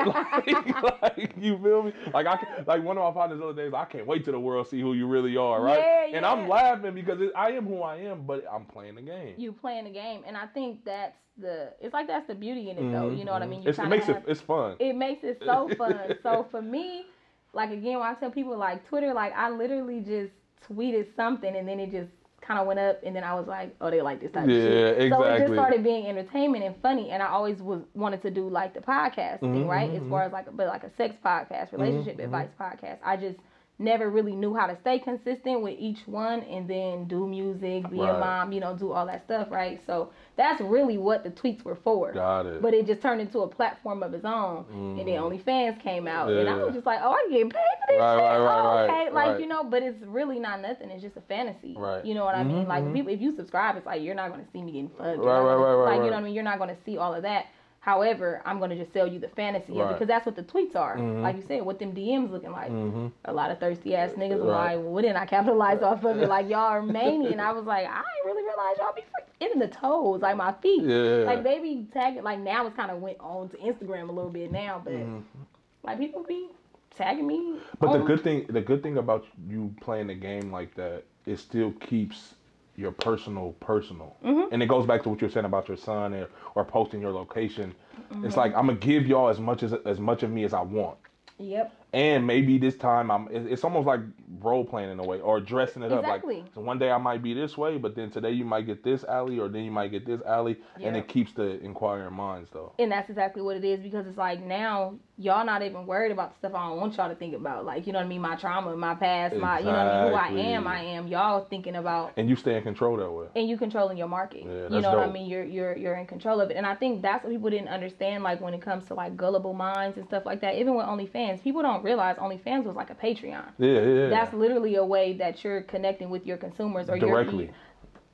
like, you feel me? Like one of my partners the other day was, I can't wait till the world see who you really are, right? Yeah. And I'm laughing because I am who I am, but I'm playing the game. You playing the game, and I think that's the beauty in it, though. You know what I mean? It's fun. It makes it so fun. So for me, like, again, when I tell people, like, Twitter, like, I literally just tweeted something, and then it just kind of went up, and then I was like, oh, they like this type of shit. Yeah, exactly. So it just started being entertainment and funny, and I always wanted to do, like, the podcast thing, right? As far as, like a sex podcast, relationship advice podcast. I just never really knew how to stay consistent with each one, and then do music, be a mom, you know, do all that stuff, right? So that's really what the tweets were for. Got it. But it just turned into a platform of its own, and then OnlyFans came out, and I was just like, oh, I get paid for this shit. Okay, like, you know, but it's really not nothing. It's just a fantasy. Right. You know what I mean? Like, if you subscribe, it's like, you're not going to see me getting fucked. Right. Like, you know what I mean? You're not going to see all of that. However, I'm going to just sell you the fantasy of it, because that's what the tweets are. Like you said, what them DMs looking like. A lot of thirsty ass niggas were like, well, what didn't I capitalize off of it? Like, y'all are mania. And I was like, I ain't really realize y'all be in the toes, like my feet. Yeah. Like, they be tagging, like, now it's kind of went on to Instagram a little bit now, but like, people be tagging me. But the good thing about you playing the game like that, it still keeps your personal, and it goes back to what you're saying about your son or posting your location. It's like, I'm gonna give y'all as much of me as I want. Yep. And maybe this time it's almost like role playing in a way, or dressing it up. Like, so one day I might be this way, but then today you might get this alley, or then you might get this alley, and it keeps the inquiring minds, though. And that's exactly what it is, because it's like, now y'all not even worried about the stuff I don't want y'all to think about. Like, you know what I mean? My trauma, my past, my, you know what I mean? Who I am. Y'all thinking about. And you stay in control that way. And you controlling your market. Yeah, you know what I mean? You're in control of it. And I think that's what people didn't understand, like, when it comes to, like, gullible minds and stuff like that. Even with OnlyFans, people don't realize OnlyFans was like a Patreon. Yeah. That's literally a way that you're connecting with your consumers, or directly.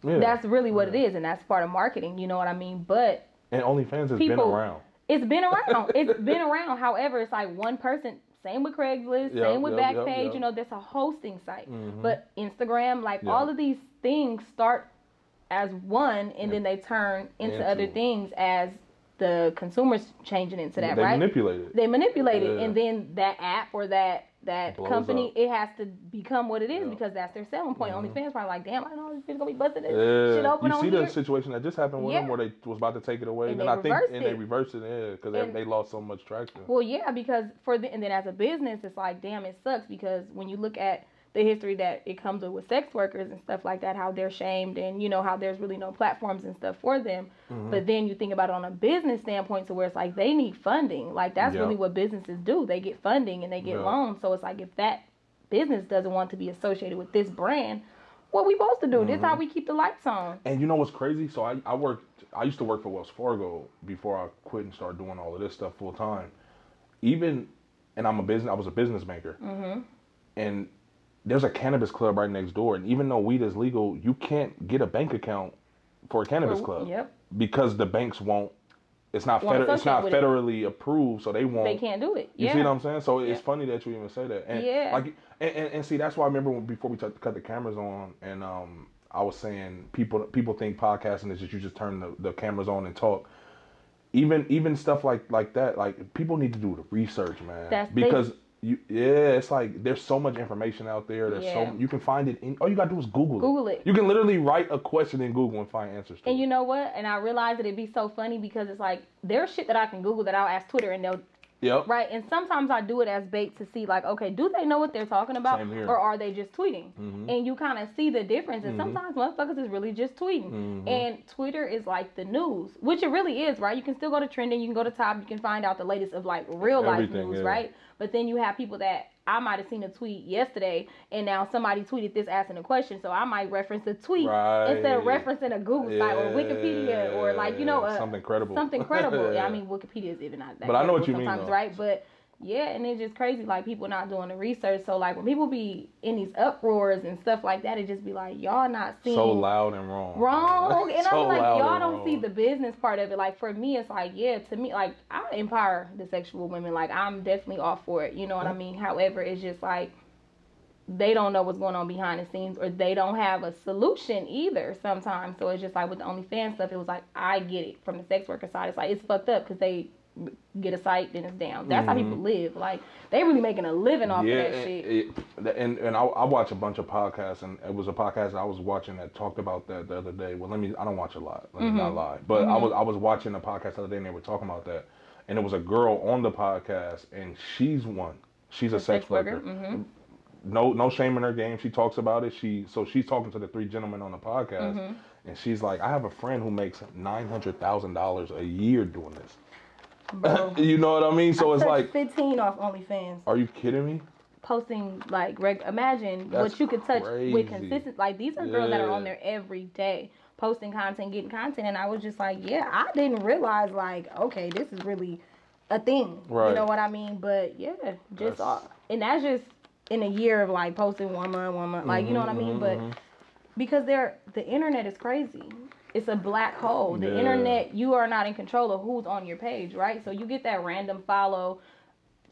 That's really what it is, and that's part of marketing. You know what I mean? But OnlyFans has been around. It's been around. It's been around. However, it's like one person. Same with Craigslist. Same with Backpage. You know, there's a hosting site. But Instagram, like all of these things start as one, and then they turn into other things as the consumers changing into that, right? They manipulate it, and then that app or that company, it has to become what it is, because that's their selling point. OnlyFans probably like, damn, I know this bitch gonna be busting this shit open on here. You see the situation that just happened with them, where they was about to take it away, and then they reversed it, because they lost so much traction. Well, yeah, because and then as a business, it's like, damn, it sucks, because when you look at the history that it comes with sex workers and stuff like that, how they're shamed, and you know how there's really no platforms and stuff for them. But then you think about it on a business standpoint, so where it's like they need funding. Like, that's really what businesses do. They get funding and they get loans. So it's like, if that business doesn't want to be associated with this brand, what we supposed to do. This is how we keep the lights on. And you know what's crazy? So I used to work for Wells Fargo before I quit and started doing all of this stuff full time. And I was a business banker. And there's a cannabis club right next door. And even though weed is legal, you can't get a bank account for a cannabis club. Because the banks won't. It's not federally approved, so they won't. They can't do it. You see what I'm saying? So it's funny that you even say that. And and see, that's why I remember before we cut the cameras on, and I was saying people think podcasting is you just turn the cameras on and talk. Even stuff like that, like people need to do the research, man. It's like there's so much information out there. You can find it all you gotta do is Google it. You can literally write a question in Google and find answers to it. And you know what? And I realized that it'd be so funny because it's like there's shit that I can Google that I'll ask Twitter and they'll right. And sometimes I do it as bait to see like, okay, do they know what they're talking about or are they just tweeting? And you kind of see the difference. And sometimes motherfuckers is really just tweeting. And Twitter is like the news, which it really is, right? You can still go to trending, you can go to top, you can find out the latest of like real life news, right? But then you have people that I might have seen a tweet yesterday and now somebody tweeted this asking a question. So I might reference the tweet instead of referencing a Google site or Wikipedia or like, something credible. Something credible. I mean, Wikipedia is even not that but I know what you sometimes, mean, though. right? But yeah, and it's just crazy, like people not doing the research. So like when people be in these uproars and stuff like that, it just be like, y'all not seeing so loud and wrong. And so I'm like, y'all don't wrong. see the business part of it. Like for me, it's like, to me, like I empower the sexual women. Like I'm definitely all for it. You know what I mean? However, it's just like they don't know what's going on behind the scenes, or they don't have a solution either sometimes. So it's just like with the OnlyFans stuff, it was like, I get it from the sex worker side. It's like, it's fucked up because they get a site, then it's down. That's how people live. Like they really making a living off of that shit. And I watch a bunch of podcasts, and it was a podcast I was watching that talked about that the other day. Well, I don't watch a lot. Let me not lie. But I was watching a podcast the other day, and they were talking about that. And it was a girl on the podcast, and she's a sex worker. No shame in her game. She talks about it. She's talking to the three gentlemen on the podcast, and she's like, I have a friend who makes $900,000 a year doing this. Bro, you know what I mean? So it's like 15 off OnlyFans. Are you kidding me? Posting like imagine That's what you could touch crazy. with consistent. Like these are girls that are on there every day posting content, getting content, and I was just like, I didn't realize like, okay, this is really a thing. Right. You know what I mean? But and that's just in a year of like posting one month, like you know what I mean? But because the internet is crazy. It's a black hole. The internet, you are not in control of who's on your page, right? So you get that random follow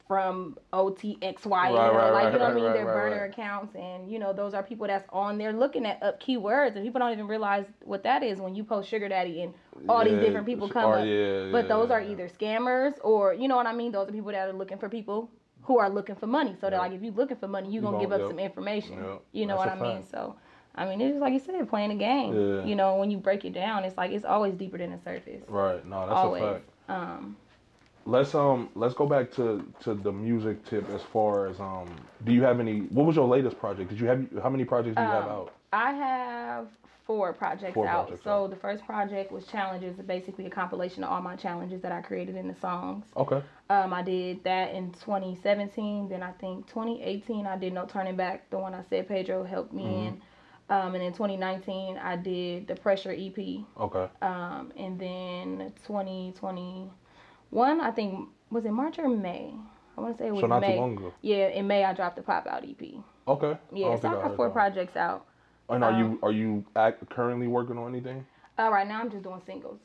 from OTXY, like you know what I mean? Their burner accounts, and you know those are people that's on there looking at up keywords, and people don't even realize what that is when you post sugar daddy and all these different people come up. But those are either scammers or you know what I mean? Those are people that are looking for people who are looking for money. So they're like, if you're looking for money, you're gonna give up some information. You know what I mean? So. I mean, it's just like you said, playing a game. You know, when you break it down, it's like it's always deeper than the surface. Right. No, that's always. a fact. Let's go back to the music tip as far as do you have any? What was your latest project? How many projects do you have out? I have 4 projects out. So the first project was Challenges, basically a compilation of all my challenges that I created in the songs. Okay. I did that in 2017. Then I think 2018 I did No Turning Back, the one I said Pedro helped me in. And in 2019, I did the Pressure EP. Okay. And then 2021, I think, was it March or May? I want to say it was May. So not too long ago. Yeah, in May, I dropped the Pop Out EP. Okay. Yeah, so I got 4 projects out. And are you currently working on anything? Right now, I'm just doing singles.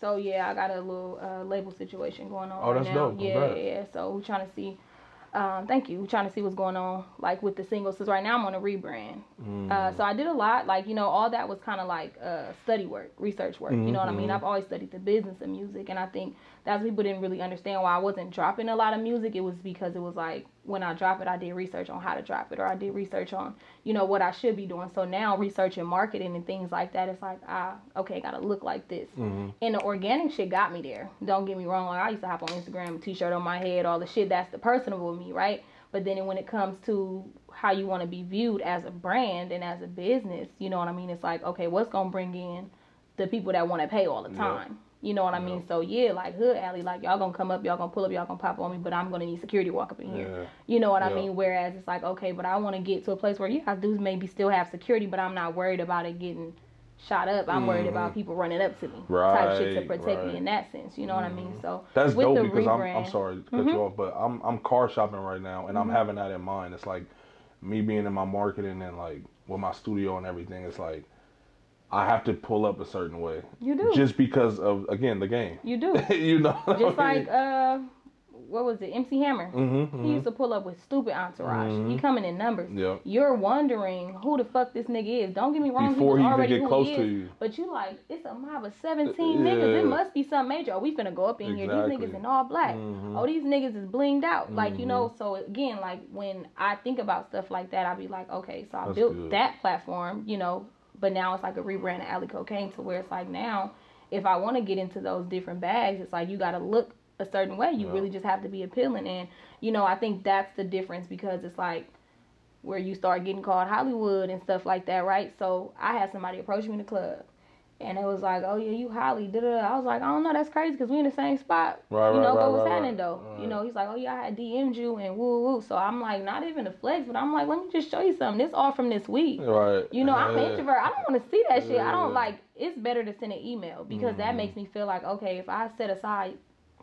So, yeah, I got a little label situation going on right now. Oh, that's dope. Yeah. So, we're trying to see. Thank you. We're trying to see what's going on, like with the singles. Because right now I'm on a rebrand. So I did a lot, like you know, all that was kind of like study work, research work. You know what I mean? I've always studied the business of music, and I think that's people didn't really understand why I wasn't dropping a lot of music. It was because it was like when I drop it, I did research on how to drop it, or I did research on what I should be doing. So now researching marketing and things like that, it's like okay, gotta look like this. And the organic shit got me there. Don't get me wrong. Like I used to hop on Instagram, a t-shirt on my head, all the shit. That's the personable me, right? But then when it comes to how you want to be viewed as a brand and as a business, you know what I mean? It's like, okay, what's going to bring in the people that want to pay all the time? You know what I mean? So yeah, like Hood Alley, like y'all gonna come up, y'all gonna pull up, y'all gonna pop on me, but I'm gonna need security walk up in here. You know what I mean? Whereas it's like, okay, but I want to get to a place where dudes maybe still have security, but I'm not worried about it getting shot up. I'm worried about people running up to me, type shit to protect me in that sense. You know what I mean? So that's with dope the because rebrand, I'm sorry to cut you off, but I'm car shopping right now, and I'm having that in mind. It's like me being in my marketing and like with my studio and everything. It's like I have to pull up a certain way. You do. Just because of, again, the game. You do. You know? Just like, what was it? MC Hammer. He used to pull up with stupid entourage. He coming in numbers. Yep. You're wondering who the fuck this nigga is. Don't get me wrong. Before he he was already even get who close he to is. you. But you like, it's a mob of 17 niggas. It must be something major. Oh, we finna go up in here. These niggas in all black. Oh, these niggas is blinged out. Like, you know, so again, like when I think about stuff like that, I be like, okay, so I built that platform, you know, but now it's like a rebrand of Alley Cocaine to where it's like now, if I want to get into those different bags, it's like you got to look a certain way. You really just have to be appealing. And, you know, I think that's the difference because it's like where you start getting called Hollywood and stuff like that, right? So I had somebody approach me in the club. And it was like, oh, yeah, you Holly, da-da-da. I was like, I don't know, that's crazy because we in the same spot. But what's happening, though? You know, he's like, oh, yeah, I had DM'd you and woo-woo. So I'm like, not even a flex, but I'm like, let me just show you something. This all from this week. Right. You know, I'm an introvert. I don't want to see that shit. I don't like, it's better to send an email because that makes me feel like, okay, if I set aside,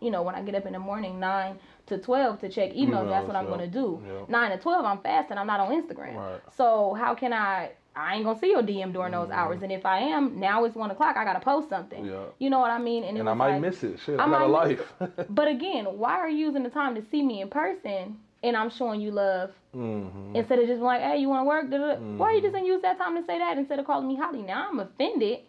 you know, when I get up in the morning, 9 to 12 to check emails, that's what I'm going to do. 9 to 12, I'm fasting. I'm not on Instagram. Right. So how can I ain't going to see your DM during those hours. And if I am, now it's 1 o'clock, I got to post something. Yeah. You know what I mean? And I might miss it. Shit, I got a life. But again, why are you using the time to see me in person and I'm showing you love instead of just like, hey, you want to work? Why you just didn't use that time to say that instead of calling me Holly? Now I'm offended.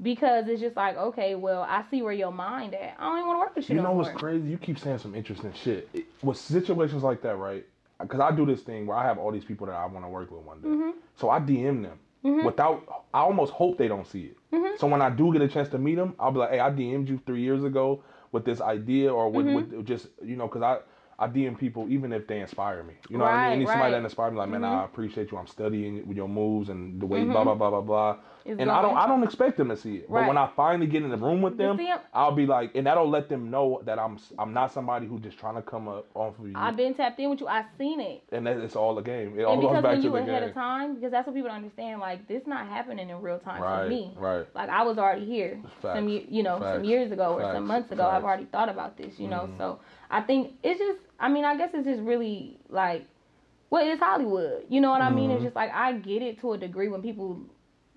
Because it's just like, okay, well, I see where your mind at. I don't even want to work with you. You know what's crazy? You keep saying some interesting shit. With situations like that, right? Because I do this thing where I have all these people that I want to work with one day. So I DM them without, I almost hope they don't see it. So when I do get a chance to meet them, I'll be like, hey, I DM'd you 3 years ago with this idea or with just, you know, because I DM people even if they inspire me. You know what I mean? I need somebody that inspires me. Like, man, I appreciate you. I'm studying with your moves and the way blah blah blah blah blah. And I don't expect them to see it. But when I finally get in the room with them, I'll be like, and that'll let them know that I'm not somebody who's just trying to come up off of you. I've been tapped in with you. I've seen it. And it's all a game. It all goes back to the game. When you ahead of time, because that's what people don't understand. Like, this not happening in real time for me. Right. Like, I was already here some years ago or some months ago. I've already thought about this, you know. So I think it's just, I mean, I guess it's just really like, well, it's Hollywood. You know what I mean? It's just like, I get it to a degree when people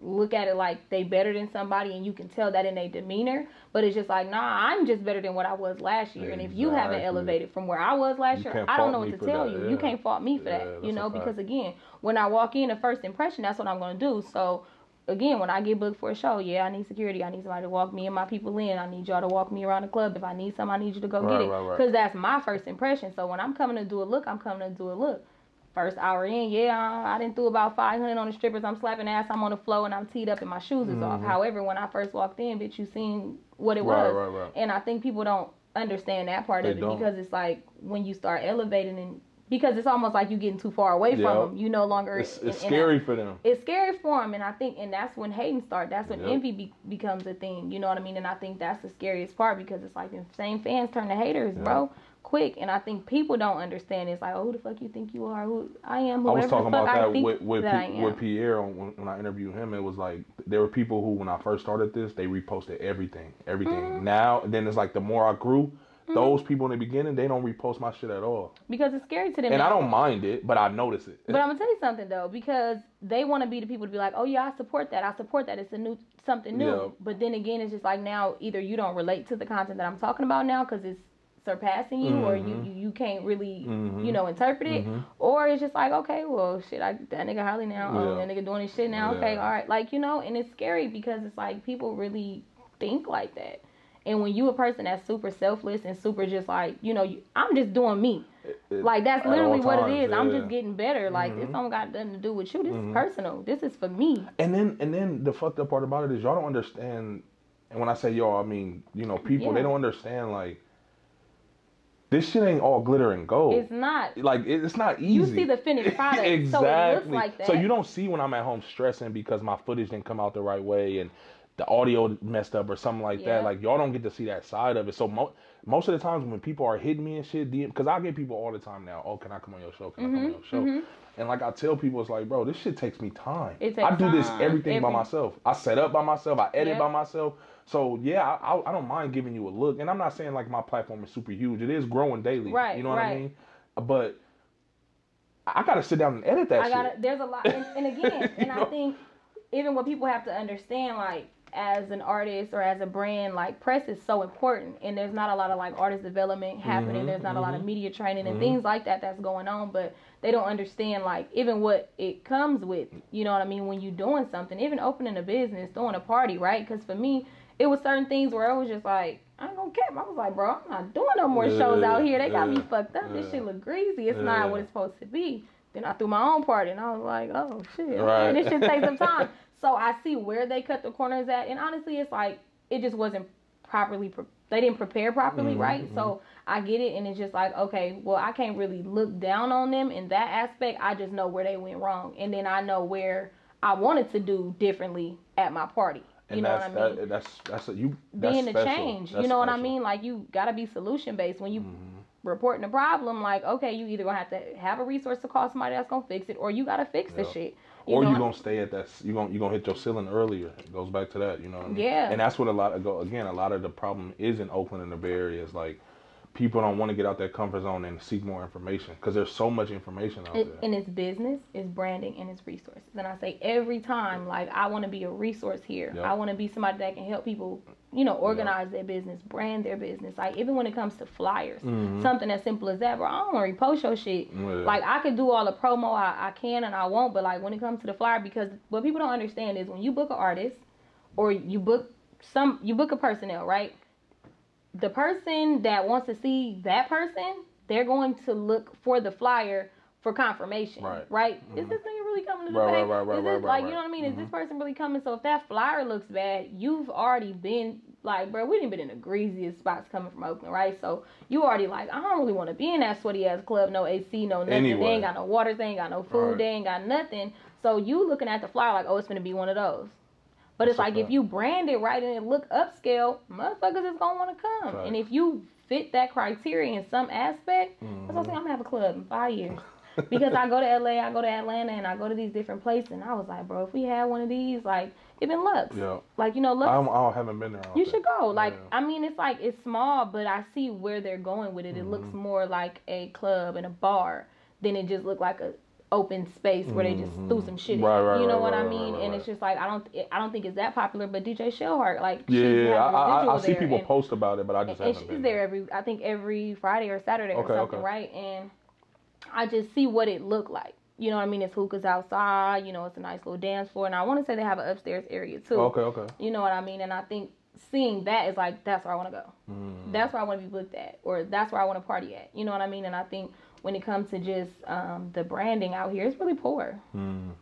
look at it like they better than somebody and you can tell that in their demeanor, but it's just like, nah, I'm just better than what I was last year. And if you haven't elevated from where I was last year, I don't know what to tell you. You can't fault me for that, you know, because again, when I walk in, the first impression, that's what I'm going to do. So again, when I get booked for a show, I need security. I need somebody to walk me and my people in. I need y'all to walk me around the club. If I need something, I need you to go get it. Because that's my first impression. So when I'm coming to do a look, I'm coming to do a look. First hour in, I didn't do about 500 on the strippers. I'm slapping ass. I'm on the floor and I'm teed up and my shoes is off. However, when I first walked in, bitch, you seen what it was. Right. And I think people don't understand that part of it because it's like when you start elevating and because it's almost like you getting too far away from them. You no longer. It's scary for them. It's scary for them, and I think, and that's when hating starts. That's when envy becomes a thing. You know what I mean? And I think that's the scariest part because it's like the same fans turn to haters, bro. Quick, and I think people don't understand. It's like, oh, who the fuck you think you are? Who I am? Whoever I was talking about that with with Pierre when I interviewed him. It was like there were people who, when I first started this, they reposted everything. Now, then it's like the more I grew, those people in the beginning, they don't repost my shit at all because it's scary to them. And I don't mind it, but I notice it. But I'm gonna tell you something though, because they want to be the people to be like, oh yeah, I support that. It's something new. Yeah. But then again, it's just like now either you don't relate to the content that I'm talking about now because it's surpassing you or you can't really you know interpret it, or it's just like, okay, well shit, that nigga Holly now, that nigga doing his shit now, okay, all right, like, you know. And it's scary because it's like people really think like that, and when you a person that's super selfless and super just like, you know, I'm just doing me, like that's literally what it is. I'm just getting better, like this don't got nothing to do with you, this is personal, this is for me. And then the fucked up part about it is y'all don't understand, and when I say y'all, I mean, you know, people, they don't understand, like, this shit ain't all glitter and gold. It's not. Like, it's not easy. You see the finished product, exactly. So it looks like that. So you don't see when I'm at home stressing because my footage didn't come out the right way and the audio messed up or something like that. Like y'all don't get to see that side of it. So most of the times when people are hitting me and shit, because I get people all the time now. Oh, can I come on your show? Can I come on your show? And like I tell people, it's like, bro, this shit takes me time. I do this everything by myself. I set up by myself. I edit by myself. So yeah, I don't mind giving you a look. And I'm not saying like my platform is super huge. It is growing daily. Right. You know what I mean? But I gotta sit down and edit that shit. There's a lot, and again, and I think even what people have to understand, like as an artist or as a brand, like press is so important, and there's not a lot of like artist development happening. There's not a lot of media training and things like that that's going on, but they don't understand like even what it comes with. You know what I mean? When you're doing something, even opening a business, throwing a party, right? Because for me, it was certain things where I was just like, I ain't gonna cap. I was like, bro, I'm not doing no more shows out here. They got me fucked up. This shit look greasy. It's not what it's supposed to be. Then I threw my own party, and I was like, oh shit, right. This shit takes some time. So I see where they cut the corners at, and honestly, it's like it just wasn't properly. They didn't prepare properly, right? So I get it, and it's just like, okay, well, I can't really look down on them in that aspect. I just know where they went wrong, and then I know where I wanted to do differently at my party. You know what I mean? That's being the change. You know what I mean? Like you gotta be solution based when you reporting a problem. Like, okay, you either gonna have to have a resource to call somebody that's gonna fix it, or you gotta fix the shit. Or you gonna stay at that. You gonna hit your ceiling earlier. It goes back to that. You know what I mean? Yeah. And that's what a lot of the problem is in Oakland and the Bay Area is like people don't want to get out their comfort zone and seek more information because there's so much information out there. And it's business, it's branding, and it's resources. And I say every time, like, I want to be a resource here. Yep. I want to be somebody that can help people, you know, organize their business, brand their business. Like, even when it comes to flyers, something as simple as that, bro, I don't want to repost your shit. Yeah. Like, I could do all the promo I can and I won't, but, like, when it comes to the flyer, because what people don't understand is when you book an artist or you book a personnel, right? The person that wants to see that person, they're going to look for the flyer for confirmation, right? Is this nigga really coming to the bank? You know what I mean? Is this person really coming? So if that flyer looks bad, you've already been like, bro, we done been in the greasiest spots coming from Oakland, right? So you already like, I don't really want to be in that sweaty ass club, no AC, no nothing. Anyway. They ain't got no water, they ain't got no food, they ain't got nothing. So you looking at the flyer like, oh, it's gonna be one of those. But it's like if you brand it right and it look upscale, motherfuckers is gonna want to come. Right. And if you fit that criteria in some aspect, that's what I'm saying. I'm gonna have a club in 5 years. Because I go to LA, I go to Atlanta, and I go to these different places. And I was like, bro, if we had one of these, like, even Lux. Yeah. Like, you know, Lux. I haven't been there. You should go. Like, I mean, it's like, it's small, but I see where they're going with it. It looks more like a club and a bar than it just looked like a open space where they just threw some shit in. You know what I mean? And it's just like I don't think it's that popular, but DJ Shellheart, like I see people post about it, but I just haven't been. And she's there every Friday or Saturday or something, right? And I just see what it looked like. You know what I mean? It's hookahs outside, you know, it's a nice little dance floor, and I want to say they have an upstairs area too. Okay. You know what I mean? And I think seeing that is like, that's where I want to go. That's where I want to be booked at, or that's where I want to party at. You know what I mean? And I think when it comes to just the branding out here, it's really poor.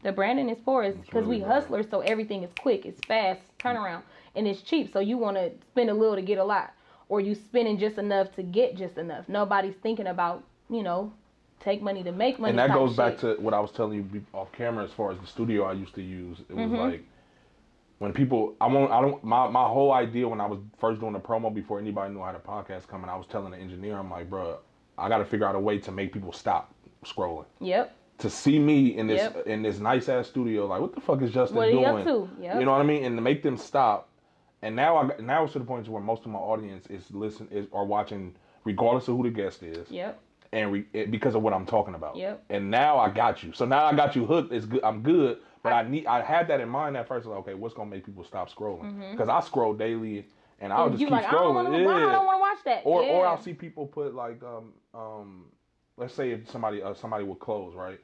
The branding is poor because really we hustlers, so everything is quick, it's fast, turnaround, and it's cheap. So you want to spend a little to get a lot, or you spending just enough to get just enough. Nobody's thinking about, you know, take money to make money. And that goes back to what I was telling you off camera as far as the studio I used to use. It was like when people, my whole idea when I was first doing the promo before anybody knew how the podcast coming, I was telling the engineer, I'm like, bro, I got to figure out a way to make people stop scrolling. Yep. To see me in this nice ass studio, like, what the fuck is Justin doing? What are you up to? Yep. You know what I mean? And to make them stop. And now it's to the point where most of my audience is watching, regardless of who the guest is. Yep. And because of what I'm talking about. Yep. And now I got you. So now I got you hooked. It's good. I'm good. But I had that in mind at first. Like, okay, what's gonna make people stop scrolling? Because I scroll daily. And I'll just keep scrolling. I don't want to watch that. Or I'll see people put like, let's say if somebody would close, right?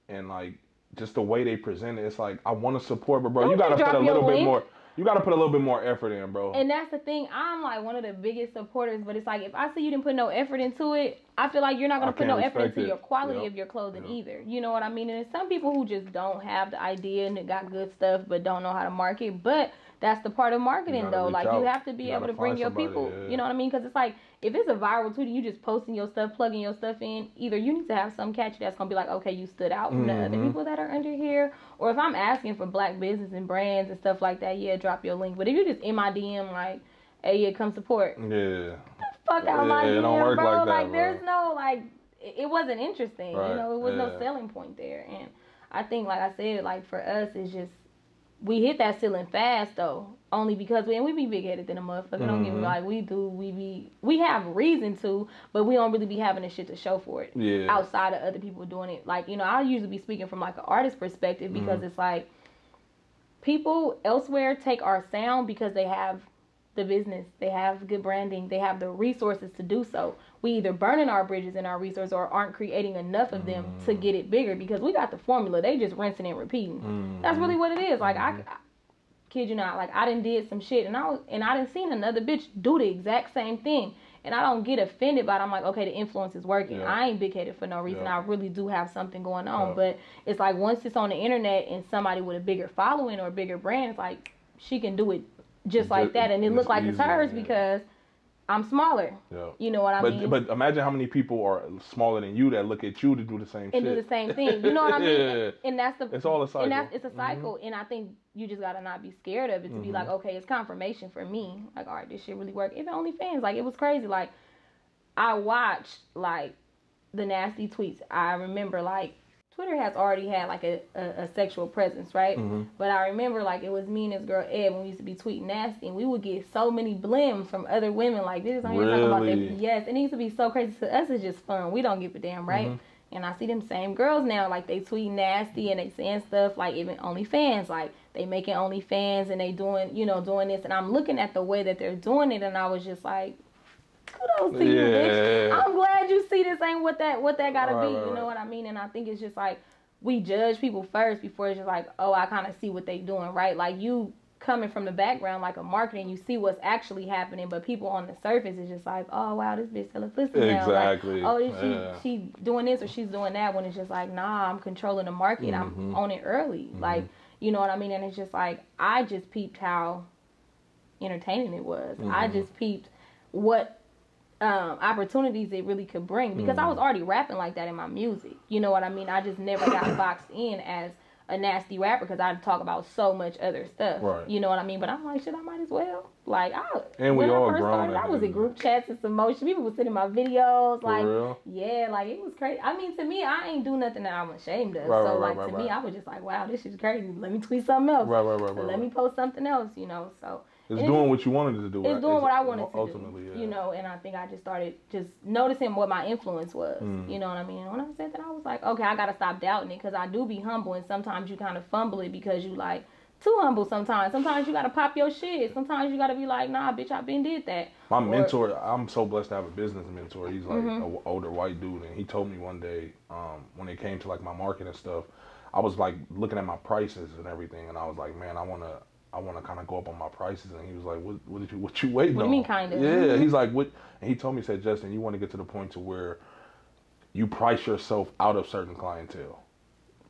And like just the way they present it, it's like I want to support, but bro, you gotta put a little bit more. You gotta put a little bit more effort in, bro. And that's the thing. I'm like one of the biggest supporters, but it's like if I see you didn't put no effort into it, I feel like you're not gonna put no effort into your quality of your clothing either. You know what I mean? And there's some people who just don't have the idea and they got good stuff, but don't know how to market, but that's the part of marketing though. Like you have to be able to bring your people. Yeah. You know what I mean? Because it's like if it's a viral tweet, you just posting your stuff, plugging your stuff in. Either you need to have some catchy that's gonna be like, okay, you stood out from the other people that are under here. Or if I'm asking for black business and brands and stuff like that, yeah, drop your link. But if you're just in my DM like, hey, yeah, come support. Yeah. Get the fuck out my DM, don't work bro. Like that, there's no like, it wasn't interesting. Right. You know, it was no selling point there. And I think, like I said, like for us, it's just we hit that ceiling fast though. Only because we be big headed than a motherfucker. Don't get me like we have reason to, but we don't really be having the shit to show for it. Yeah. Outside of other people doing it. Like, you know, I usually be speaking from like an artist perspective because it's like people elsewhere take our sound because they have the business, they have good branding, they have the resources to do so. We either burning our bridges and our resources or aren't creating enough of them to get it bigger because we got the formula. They just rinsing and repeating. That's really what it is. Like I kid you not, like I done did some shit and I done seen another bitch do the exact same thing and I don't get offended by it. I'm like, okay, the influence is working. Yeah. I ain't big headed for no reason. I really do have something going on. Yeah. But it's like once it's on the internet and somebody with a bigger following or a bigger brand, it's like she can do it just like that and it look like it's hers because I'm smaller. Yeah. You know what I mean? But imagine how many people are smaller than you that look at you to do the same shit. And do the same thing. You know what I mean? Yeah. And that's it's all a cycle. And it's a cycle. And I think you just gotta not be scared of it to be like, okay, it's confirmation for me. Like, all right, this shit really worked. Even OnlyFans, like it was crazy. Like I watched like the nasty tweets. I remember like Twitter has already had like a sexual presence, right? But I remember like it was me and this girl Ed when we used to be tweeting nasty, and we would get so many blims from other women like this. I'm talking about that. Yes, it needs to be so crazy. To us, it's just fun. We don't give a damn, right? And I see them same girls now, like they tweet nasty and they saying stuff like even OnlyFans, like they making OnlyFans and they doing this, and I'm looking at the way that they're doing it, and I was just like, kudos to you, bitch. I'm glad you see this ain't what that gotta be. You know what I mean? And I think it's just like we judge people first before it's just like, oh, I kind of see what they doing, right? Like you coming from the background like a marketing, you see what's actually happening, but people on the surface is just like, oh wow, this bitch selling pussy now. Exactly. Like, oh, she doing this or she's doing that, when it's just like, nah, I'm controlling the market. I'm on it early. Like, you know what I mean? And it's just like I just peeped how entertaining it was. I just peeped what opportunities it really could bring because I was already rapping like that in my music. You know what I mean? I just never got boxed in as a nasty rapper because I talk about so much other stuff. Right. You know what I mean? But I'm like, shit, I might as well. Like, when I first started, I was in group chats and some motion. People were sending my videos. Like, yeah, like it was crazy. I mean, to me, I ain't do nothing that I'm ashamed of. To me, I was just like, wow, this shit's crazy. Let me tweet something else. Let me post something else, you know, so. It's doing what you wanted to do. It's doing what I wanted to ultimately, do. You know, and I think I just started just noticing what my influence was. You know what I mean? And when I said that, I was like, okay, I got to stop doubting it because I do be humble. And sometimes you kind of fumble it because you like too humble sometimes. Sometimes you got to pop your shit. Sometimes you got to be like, nah, bitch, I been did that. My mentor, I'm so blessed to have a business mentor. He's like an older white dude. And he told me one day when it came to like my marketing and stuff, I was like looking at my prices and everything. And I was like, man, I want to kind of go up on my prices. And he was like, what you waiting on? What do you mean kind of? Yeah, he's like, what? And he told me, he said, Justin, you want to get to the point to where you price yourself out of certain clientele.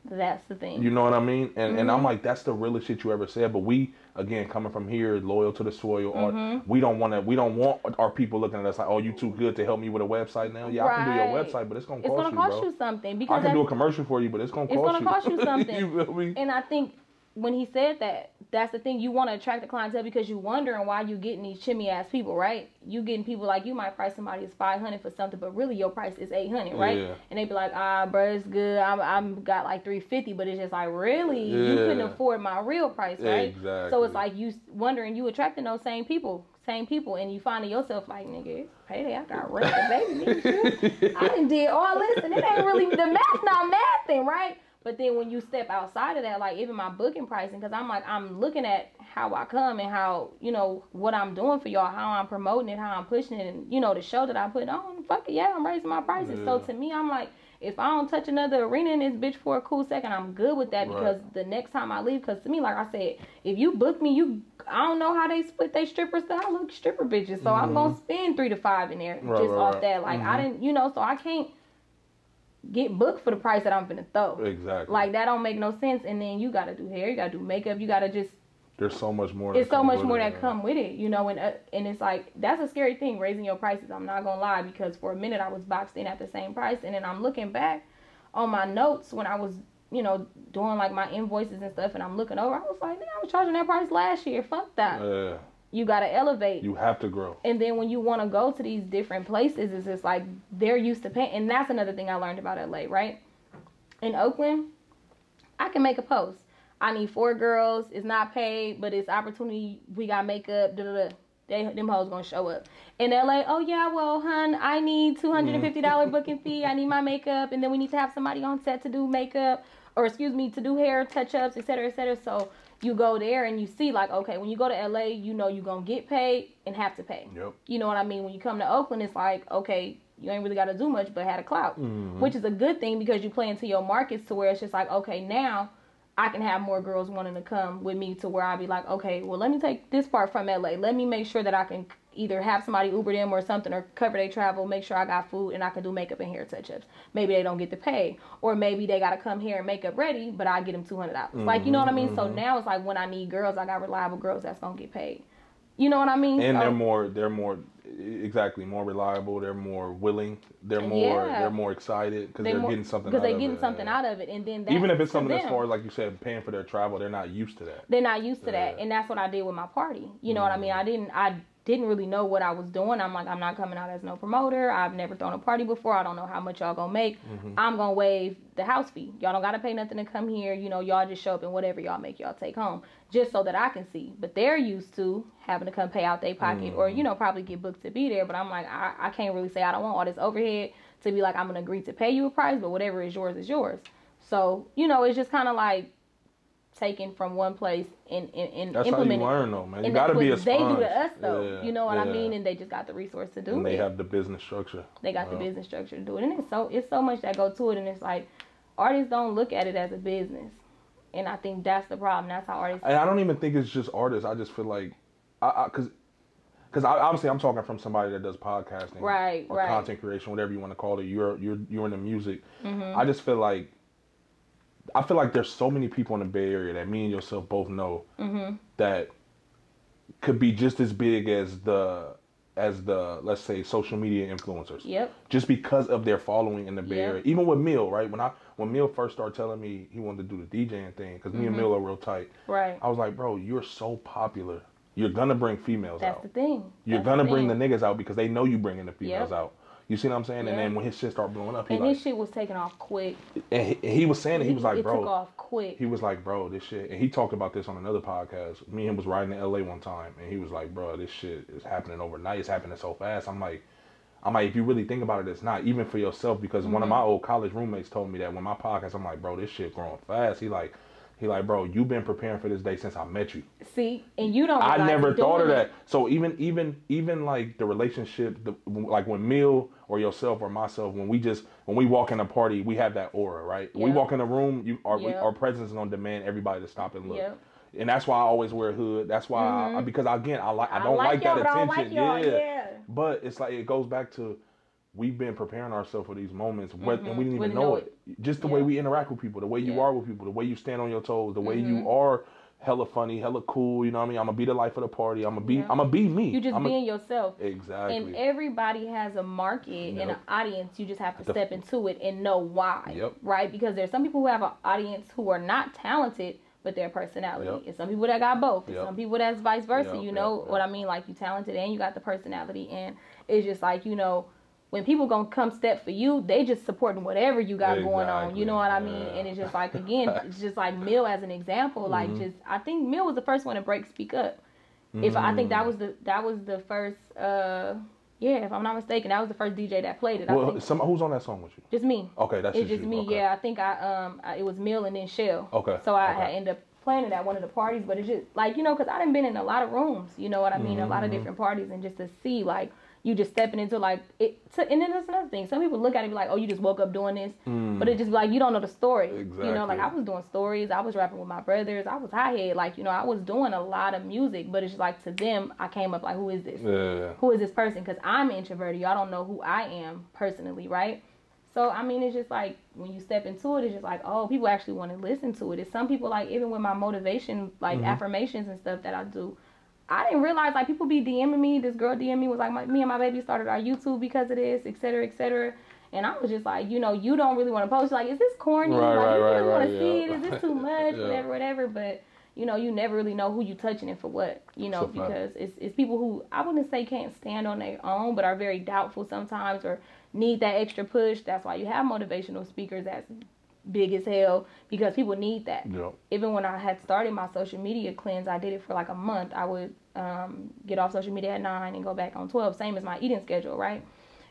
That's the thing. You know what I mean? And I'm like, that's the realest shit you ever said. But we, again, coming from here, loyal to the soil, we don't want our people looking at us like, oh, you too good to help me with a website now. Yeah, I can do your website, but it's gonna cost you something. Because I can do a commercial for you, but it's gonna cost you something. You feel me? And I think when he said that, that's the thing. You want to attract the clientele because you're wondering why you getting these chimmy ass people, right? You getting people like you might price somebody as $500 for something, but really your price is $800, right? Yeah. And they be like, bro, it's good. I'm got like $350, but it's just like, really, you couldn't afford my real price, right? Exactly. So it's like you wondering, you attracting those same people, and you finding yourself like, nigga, it's payday, I got rent, baby. I done did all this, and it ain't really the math, not mathing, right? But then when you step outside of that, like even my booking pricing, because I'm like, I'm looking at how I come and how, you know, what I'm doing for y'all, how I'm promoting it, how I'm pushing it, and, you know, the show that I put on, fuck it, yeah, I'm raising my prices. Yeah. So to me, I'm like, if I don't touch another arena in this bitch for a cool second, I'm good with that because the next time I leave, because to me, like I said, if you book me, I don't know how they split they strippers, so I look stripper bitches. So I'm going to spend $3 to $5 in there off that. Like, I didn't, you know, so I can't get booked for the price that I'm finna throw. Exactly. Like, that don't make no sense. And then you gotta do hair, you gotta do makeup, you gotta just There's so much more. It's so much more that come with it, you know, and it's like, that's a scary thing, raising your prices. I'm not gonna lie, because for a minute I was boxed in at the same price, and then I'm looking back on my notes when I was, you know, doing like my invoices and stuff, and I'm looking over, I was like, man, I was charging that price last year. Fuck that. Yeah. You gotta elevate. You have to grow. And then when you want to go to these different places, it's just like they're used to paying. And that's another thing I learned about LA, right? In Oakland, I can make a post. I need 4 girls. It's not paid, but it's opportunity. We got makeup. Them hoes gonna show up. In LA, oh yeah, well, hun, I need $250 booking fee. I need my makeup, and then we need to have somebody on set to do makeup, or excuse me, to do hair touch-ups, etc., etc. So you go there and you see, like, okay, when you go to LA, you know you're gonna get paid and have to pay. Yep. You know what I mean? When you come to Oakland, it's like, okay, you ain't really got to do much but had a clout, which is a good thing, because you play into your markets to where it's just like, okay, now I can have more girls wanting to come with me, to where I'll be like, okay, well, let me take this part from LA. Let me make sure that I can either have somebody Uber them or something, or cover their travel, make sure I got food, and I can do makeup and hair touch-ups. Maybe they don't get to pay, or maybe they got to come here and makeup ready, but I get them $200. Like, you know what I mean? So now it's like, when I need girls, I got reliable girls that's going to get paid. You know what I mean? And they're more exactly, more reliable. They're more willing. They're more excited because they're getting something out of it. And then that, even if it's something as far as, like you said, paying for their travel, they're not used to that. They're not used to that. And that's what I did with my party. You know what I mean? I didn't really know what I was doing. I'm like, I'm not coming out as no promoter. I've never thrown a party before. I don't know how much y'all gonna make. I'm gonna waive the house fee. Y'all don't gotta pay nothing to come here. You know, y'all just show up, and whatever y'all make, y'all take home, just so that I can see. But they're used to having to come pay out their pocket, or, you know, probably get booked to be there. But I'm like, I can't really say I don't want all this overhead to be like, I'm gonna agree to pay you a price, but whatever is yours is yours. So, you know, it's just kind of like taken from one place and that's implemented. How you learn, though, man. You gotta be a sponge. They do to us, though. You know what I mean? And they just got the resource to do it. And they have the business structure. They got the business structure to do it, and it's so much that go to it. And it's like, artists don't look at it as a business, and I think that's the problem. That's how artists. And I don't even think it's just artists. I just feel like, because obviously I'm talking from somebody that does podcasting, right, or content creation, whatever you want to call it. You're in the music. I just feel like there's so many people in the Bay Area that me and yourself both know that could be just as big as the let's say social media influencers. Yep. Just because of their following in the Bay Area. Even with Mill, right? When Mill first started telling me he wanted to do the DJing thing, because me and Mill are real tight. Right. I was like, bro, you're so popular. You're gonna bring females out. That's the thing. You're gonna bring the niggas out because they know you bringing the females out. You see what I'm saying? And then when his shit started blowing up, his shit was taking off quick. And he was saying it. He was like, bro, it took off quick. He was like, bro, this shit. And he talked about this on another podcast. Me and him was riding to LA one time, and he was like, bro, this shit is happening overnight. It's happening so fast. I'm like, if you really think about it, it's not, even for yourself, because one of my old college roommates told me that when my podcast, I'm like, bro, this shit growing fast. He like, bro, you've been preparing for this day since I met you. See, and you don't. I never thought of that. So even like the relationship, like when Mill or yourself or myself, when we walk in a party, we have that aura, right? Yep. We walk in a room, our presence is gonna demand everybody to stop and look. Yep. And that's why I always wear a hood. That's why because again, I don't like that attention. Yeah. But it's like, it goes back to, we've been preparing ourselves for these moments, and we didn't even know it. Just the way we interact with people, the way you are with people, the way you stand on your toes, the way you are hella funny, hella cool. You know what I mean? I'm gonna be the life of the party. I'm gonna be me. You just being yourself. Exactly. And everybody has a market and an audience. You just have to step into it and know why. Yep. Right? Because there's some people who have an audience who are not talented, but their personality. Yep. It's some people that got both. It's Yep. some people that's vice versa. Yep. You know what I mean? Like, you talented and you got the personality, and it's just like, you know, when people gonna come step for you, they just supporting whatever you got going on. You know what I mean? And it's just like, again, it's just like Mill as an example. Like, I think Mill was the first one to break Speak Up. If I think that was the first. If I'm not mistaken, that was the first DJ that played it. Well, who's on that song with you? Just me. Okay, that's just you. me. Okay. Yeah, I think it was Mill and then Shell. Okay. So I had ended up playing it at one of the parties, but it's just like, you know, because I done been in a lot of rooms. You know what I mean? A lot of different parties, and just to see like, you just stepping into like it. And then that's another thing. Some people look at it and be like, oh, you just woke up doing this. But it just like, you don't know the story. Exactly. You know, like, I was doing stories. I was rapping with my brothers. I was high head. Like, you know, I was doing a lot of music. But it's just like, to them, I came up like, who is this? Yeah. Who is this person? Because I'm introverted. Y'all don't know who I am personally, right? So, I mean, it's just like, when you step into it, it's just like, oh, people actually want to listen to it. It's some people, like, even with my motivation, like, affirmations and stuff that I do, I didn't realize, like, people be DMing me. This girl DMing me was like, me and my baby started our YouTube because of this, et cetera, et cetera. And I was just like, you know, you don't really want to post. Like, is this corny? Right, like, you really want to yeah. see it? Is this too much? Whatever. But, you know, you never really know who you touching it for what, you know, because it's people who, I wouldn't say can't stand on their own, but are very doubtful sometimes or need that extra push. That's why you have motivational speakers that's big as hell, because people need that. Yep. Even when I had started my social media cleanse, I did it for like a month. I would get off social media at 9 and go back on 12, same as my eating schedule, right?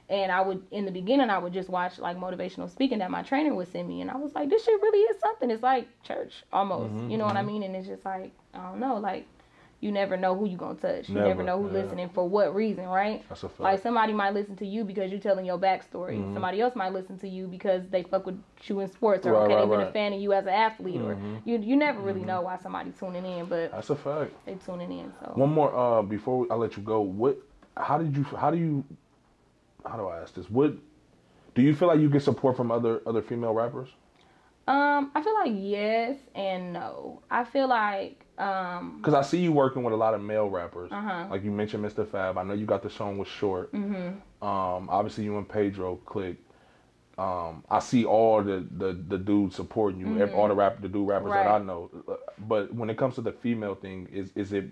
And I would, in the beginning, I would just watch like motivational speaking that my trainer would send me, and I was like, this shit really is something. It's like church almost, you know what I mean? And it's just like, I don't know, like, you never know who you gonna touch. You never know who's listening for what reason, right? That's a fact. Like, somebody might listen to you because you're telling your backstory. Somebody else might listen to you because they fuck with you in sports, or they've been a fan of you as an athlete, or you never really know why somebody's tuning in, but that's a fact. they tuning in. So one more before I let you go, how do I ask this? What do you feel like you get support from other female rappers? I feel like yes and no. I feel like because I see you working with a lot of male rappers. Like you mentioned Mr. Fab. I know you got the song with Short. Obviously you and Pedro click. I see all the dudes supporting you, all the rappers that I know. But when it comes to the female thing, is it?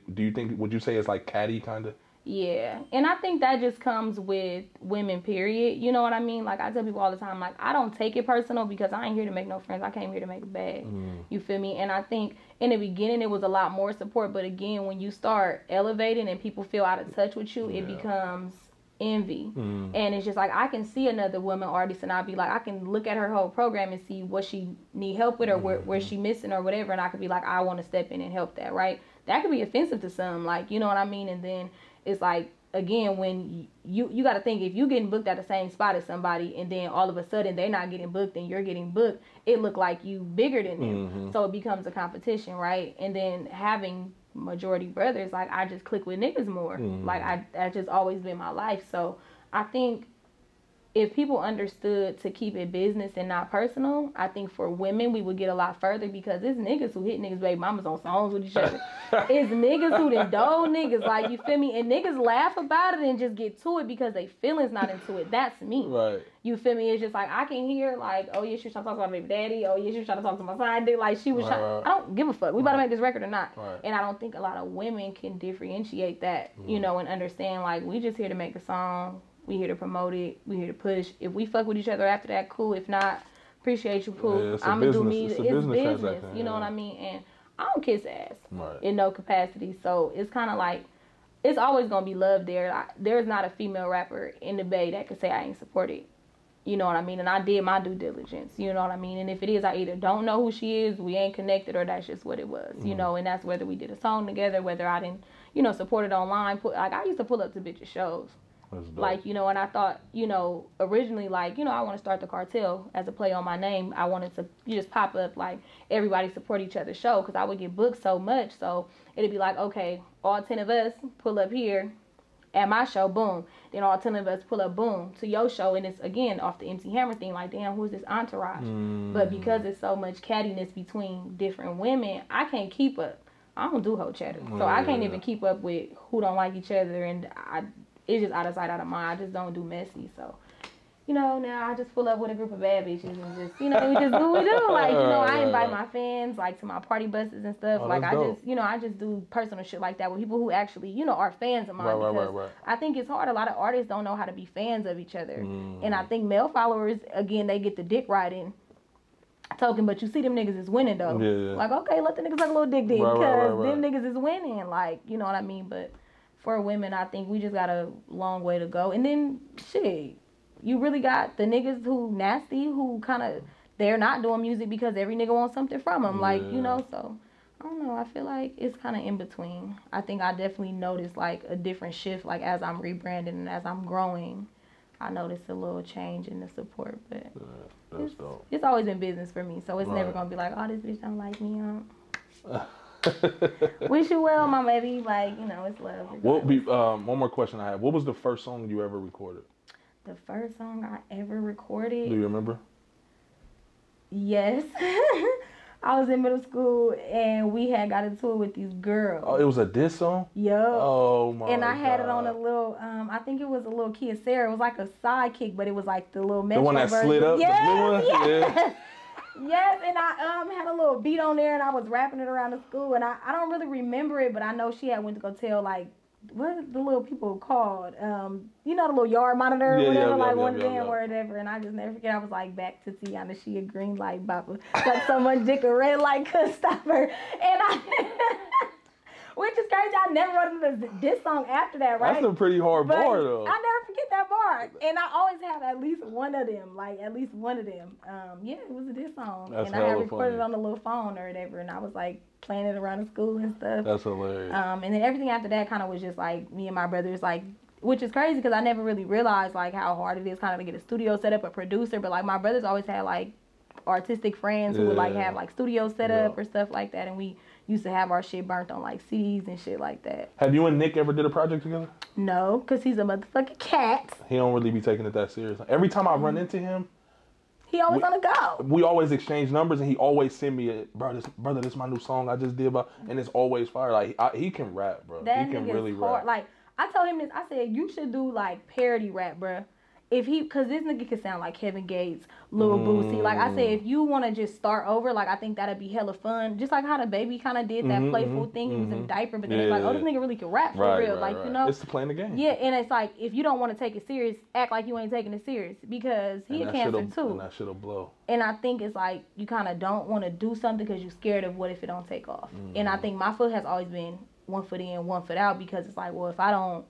Would you say it's like catty kind of? Yeah, and I think that just comes with women, period. You know what I mean? Like, I tell people all the time, like, I don't take it personal because I ain't here to make no friends. I came here to make a bag. You feel me? And I think in the beginning it was a lot more support, but again, when you start elevating and people feel out of touch with you, it becomes envy. And it's just like, I can see another woman artist and I'll be like, I can look at her whole program and see what she need help with or where she missing or whatever, and I could be like, I want to step in and help that, right? That could be offensive to some, like, you know what I mean? And then it's like, again, when you got to think, if you getting booked at the same spot as somebody and then all of a sudden they're not getting booked and you're getting booked, it look like you bigger than them. So it becomes a competition, right? And then having majority brothers, like, I just click with niggas more. Like, that's just always been my life. So I think if people understood to keep it business and not personal, I think for women we would get a lot further, because it's niggas who hit niggas' baby mamas on songs with each other. It's niggas who done dole niggas, like, you feel me? And niggas laugh about it and just get to it because they feelings not into it. That's me. Right. You feel me? It's just like, I can hear, like, oh yeah, she was trying to talk to my baby daddy. Oh yeah, she was trying to talk to my side dick. Like, she was trying. I don't give a fuck. We about to make this record or not. And I don't think a lot of women can differentiate that, you know, and understand, like, we just here to make a song. We here to promote it. We here to push. If we fuck with each other after that, cool. If not, appreciate you, cool. Yeah, I'm gonna do me. It's business. You know what I mean? And I don't kiss ass in no capacity. So it's kind of like, it's always gonna be love there. There's not a female rapper in the Bay that could say I ain't supported. You know what I mean? And I did my due diligence. You know what I mean? And if it is, I either don't know who she is, we ain't connected, or that's just what it was. You know, and that's whether we did a song together, whether I didn't, you know, support it online. Like, I used to pull up to bitches' shows. Like, you know, and I thought, you know, originally, like, you know, I want to start the cartel as a play on my name. I wanted to just pop up, like, everybody support each other's show, because I would get booked so much. So it'd be like, okay, all 10 of us pull up here at my show, boom. Then all 10 of us pull up, boom, to your show. And it's, again, off the MC Hammer thing, like, damn, who's this entourage? But because there's so much cattiness between different women, I can't keep up. I don't do whole chatter. So I can't even keep up with who don't like each other, and it's just out of sight, out of mind. I just don't do messy. So, you know, now I just pull up with a group of bad bitches and just, you know, we just do what we do. Like, you know, I invite my fans, like, to my party buses and stuff. Like, I just do personal shit like that with people who actually, you know, are fans of mine. Because I think it's hard. A lot of artists don't know how to be fans of each other. And I think male followers, again, they get the dick riding token, but you see them niggas is winning, though. Like, okay, let the niggas suck a little dick then, because them niggas is winning. Like, you know what I mean? But for women, I think we just got a long way to go. And then, shit, you really got the niggas who nasty, who kind of, they're not doing music because every nigga wants something from them. Like, you know, so, I don't know. I feel like it's kind of in between. I think I definitely noticed, like, a different shift, like, as I'm rebranding and as I'm growing. I noticed a little change in the support, but that's dope. It's always been business for me, so it's never going to be like, oh, this bitch don't like me. Wish you well, my baby. Like, you know, it's love. What be one more question I have? What was the first song you ever recorded? The first song I ever recorded. Do you remember? Yes. I was in middle school and we had got into it with these girls. Oh, it was a diss song? Yup. Oh my god. And I had it on a little, I think it was a little Kia Sarah. It was like a sidekick, but it was like the little Metro The one that version. slid up, yes, the blue one? Yes. Yeah. Yes, and I had a little beat on there and I was rapping it around the school and I don't really remember it, but I know she had went to go tell like, what the little people called? You know, the little yard monitor or whatever, one of them or whatever. And I just never forget. I was like, back to Tiana, she a green light bopper. Like so much dick, a red light couldn't stop her. And which is crazy. I never wrote this song after that, right? That's a pretty hard bar, though. I never forget that bar. And I always have at least one of them. Yeah, it was a diss song. That's and I had recorded funny. it on the little phone or whatever. And I was like playing it around the school and stuff. That's hilarious. And then everything after that kind of was just like me and my brothers, like, which is crazy because I never really realized like how hard it is kind of to get a studio set up, a producer. But like my brothers always had like artistic friends who would like have like studios set up or stuff like that. And we used to have our shit burnt on like CDs and shit like that. Have you and Nick ever did a project together? No, because he's a motherfucking cat. He don't really be taking it that serious. Every time I run into him, he always on the go. We always exchange numbers, and he always send me a brother. This is my new song I just did, and it's always fire. Like he can rap, bro. That he can really hard. rap. Like I told him this. I said you should do like parody rap, bro. Cause this nigga could sound like Kevin Gates, Lil Boosie. Like I said, if you want to just start over, like I think that'd be hella fun. Just like how the baby kind of did that playful thing. He was in a diaper, but then it's like, oh, this nigga really can rap for real. Like, you know. It's playing the game. Yeah, and it's like, if you don't want to take it serious, act like you ain't taking it serious. Because he a cancer too. And that shit'll blow. And I think it's like, you kind of don't want to do something because you're scared of what if it don't take off. And I think my foot has always been one foot in, one foot out. Because it's like, well, if I don't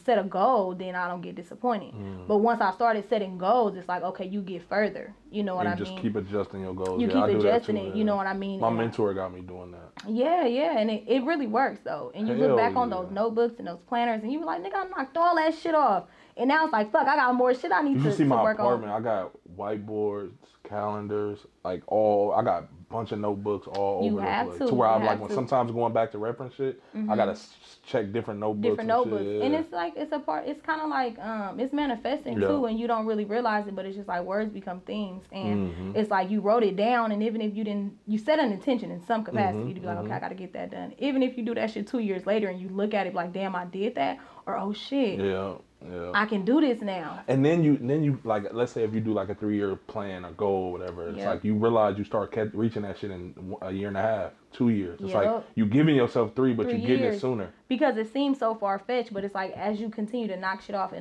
set a goal, then I don't get disappointed. But once I started setting goals, it's like, okay, you get further. You know what I mean? You just keep adjusting your goals. You keep adjusting it. You know what I mean? My mentor got me doing that. Yeah, and it really works though. And you look back on those notebooks and those planners, and you be like, nigga, I knocked all that shit off. And now it's like, fuck, I got more shit I need to work on. You see my apartment? I got whiteboards, calendars, I got a bunch of notebooks all over the place. To where I'm like, when sometimes going back to reference shit, I gotta check different notebooks. And it's like, it's kind of like, it's manifesting too, and you don't really realize it, but it's just like words become things. And it's like you wrote it down, and even if you set an intention in some capacity to be like, okay, I gotta get that done. Even if you do that shit 2 years later and you look at it like, damn, I did that, or oh shit. Yeah. I can do this now. And then you like, let's say if you do like a 3-year plan or goal or whatever, it's like you realize you start reaching that shit in a year and a half, 2 years. It's like you giving yourself 3, but you're getting it sooner. Because it seems so far-fetched, but it's like as you continue to knock shit off,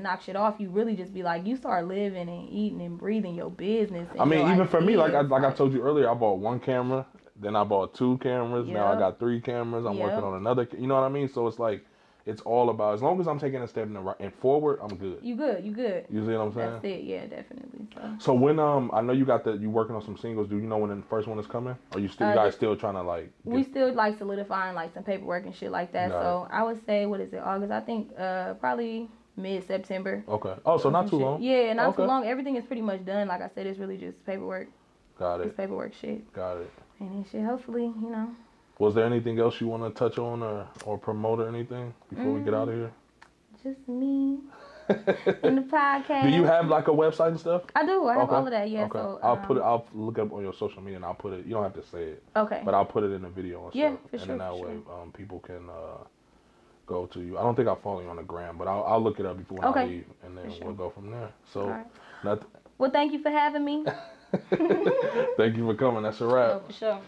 you really just be like, you start living and eating and breathing your business. I mean, even for me, like I told you earlier, I bought 1 camera, then I bought 2 cameras, now I got 3 cameras, I'm working on another, you know what I mean? So it's like, it's all about, as long as I'm taking a step in the right and forward, I'm good. You good. You see what I'm saying? That's it, yeah, definitely. So when I know you got you working on some singles. Do you know when the first one is coming? Or you guys still trying to like? We still like solidifying like some paperwork and shit like that. So I would say, what is it, August? I think probably mid-September. Okay. Oh, so not too long. Yeah, not too long. Everything is pretty much done. Like I said, it's really just paperwork. Got it. It's paperwork shit. Got it. And then shit, hopefully, you know. Was there anything else you want to touch on or promote or anything before we get out of here? Just me in the podcast. Do you have like a website and stuff? I do. I have all of that. Yeah. Okay. So I'll look up on your social media and I'll put it. You don't have to say it. Okay. But I'll put it in the video and stuff. For sure. And then that way people can go to you. I don't think I follow you on the gram, but I'll look it up before I leave, and then we'll go from there. So, well, thank you for having me. Thank you for coming. That's a wrap. For sure.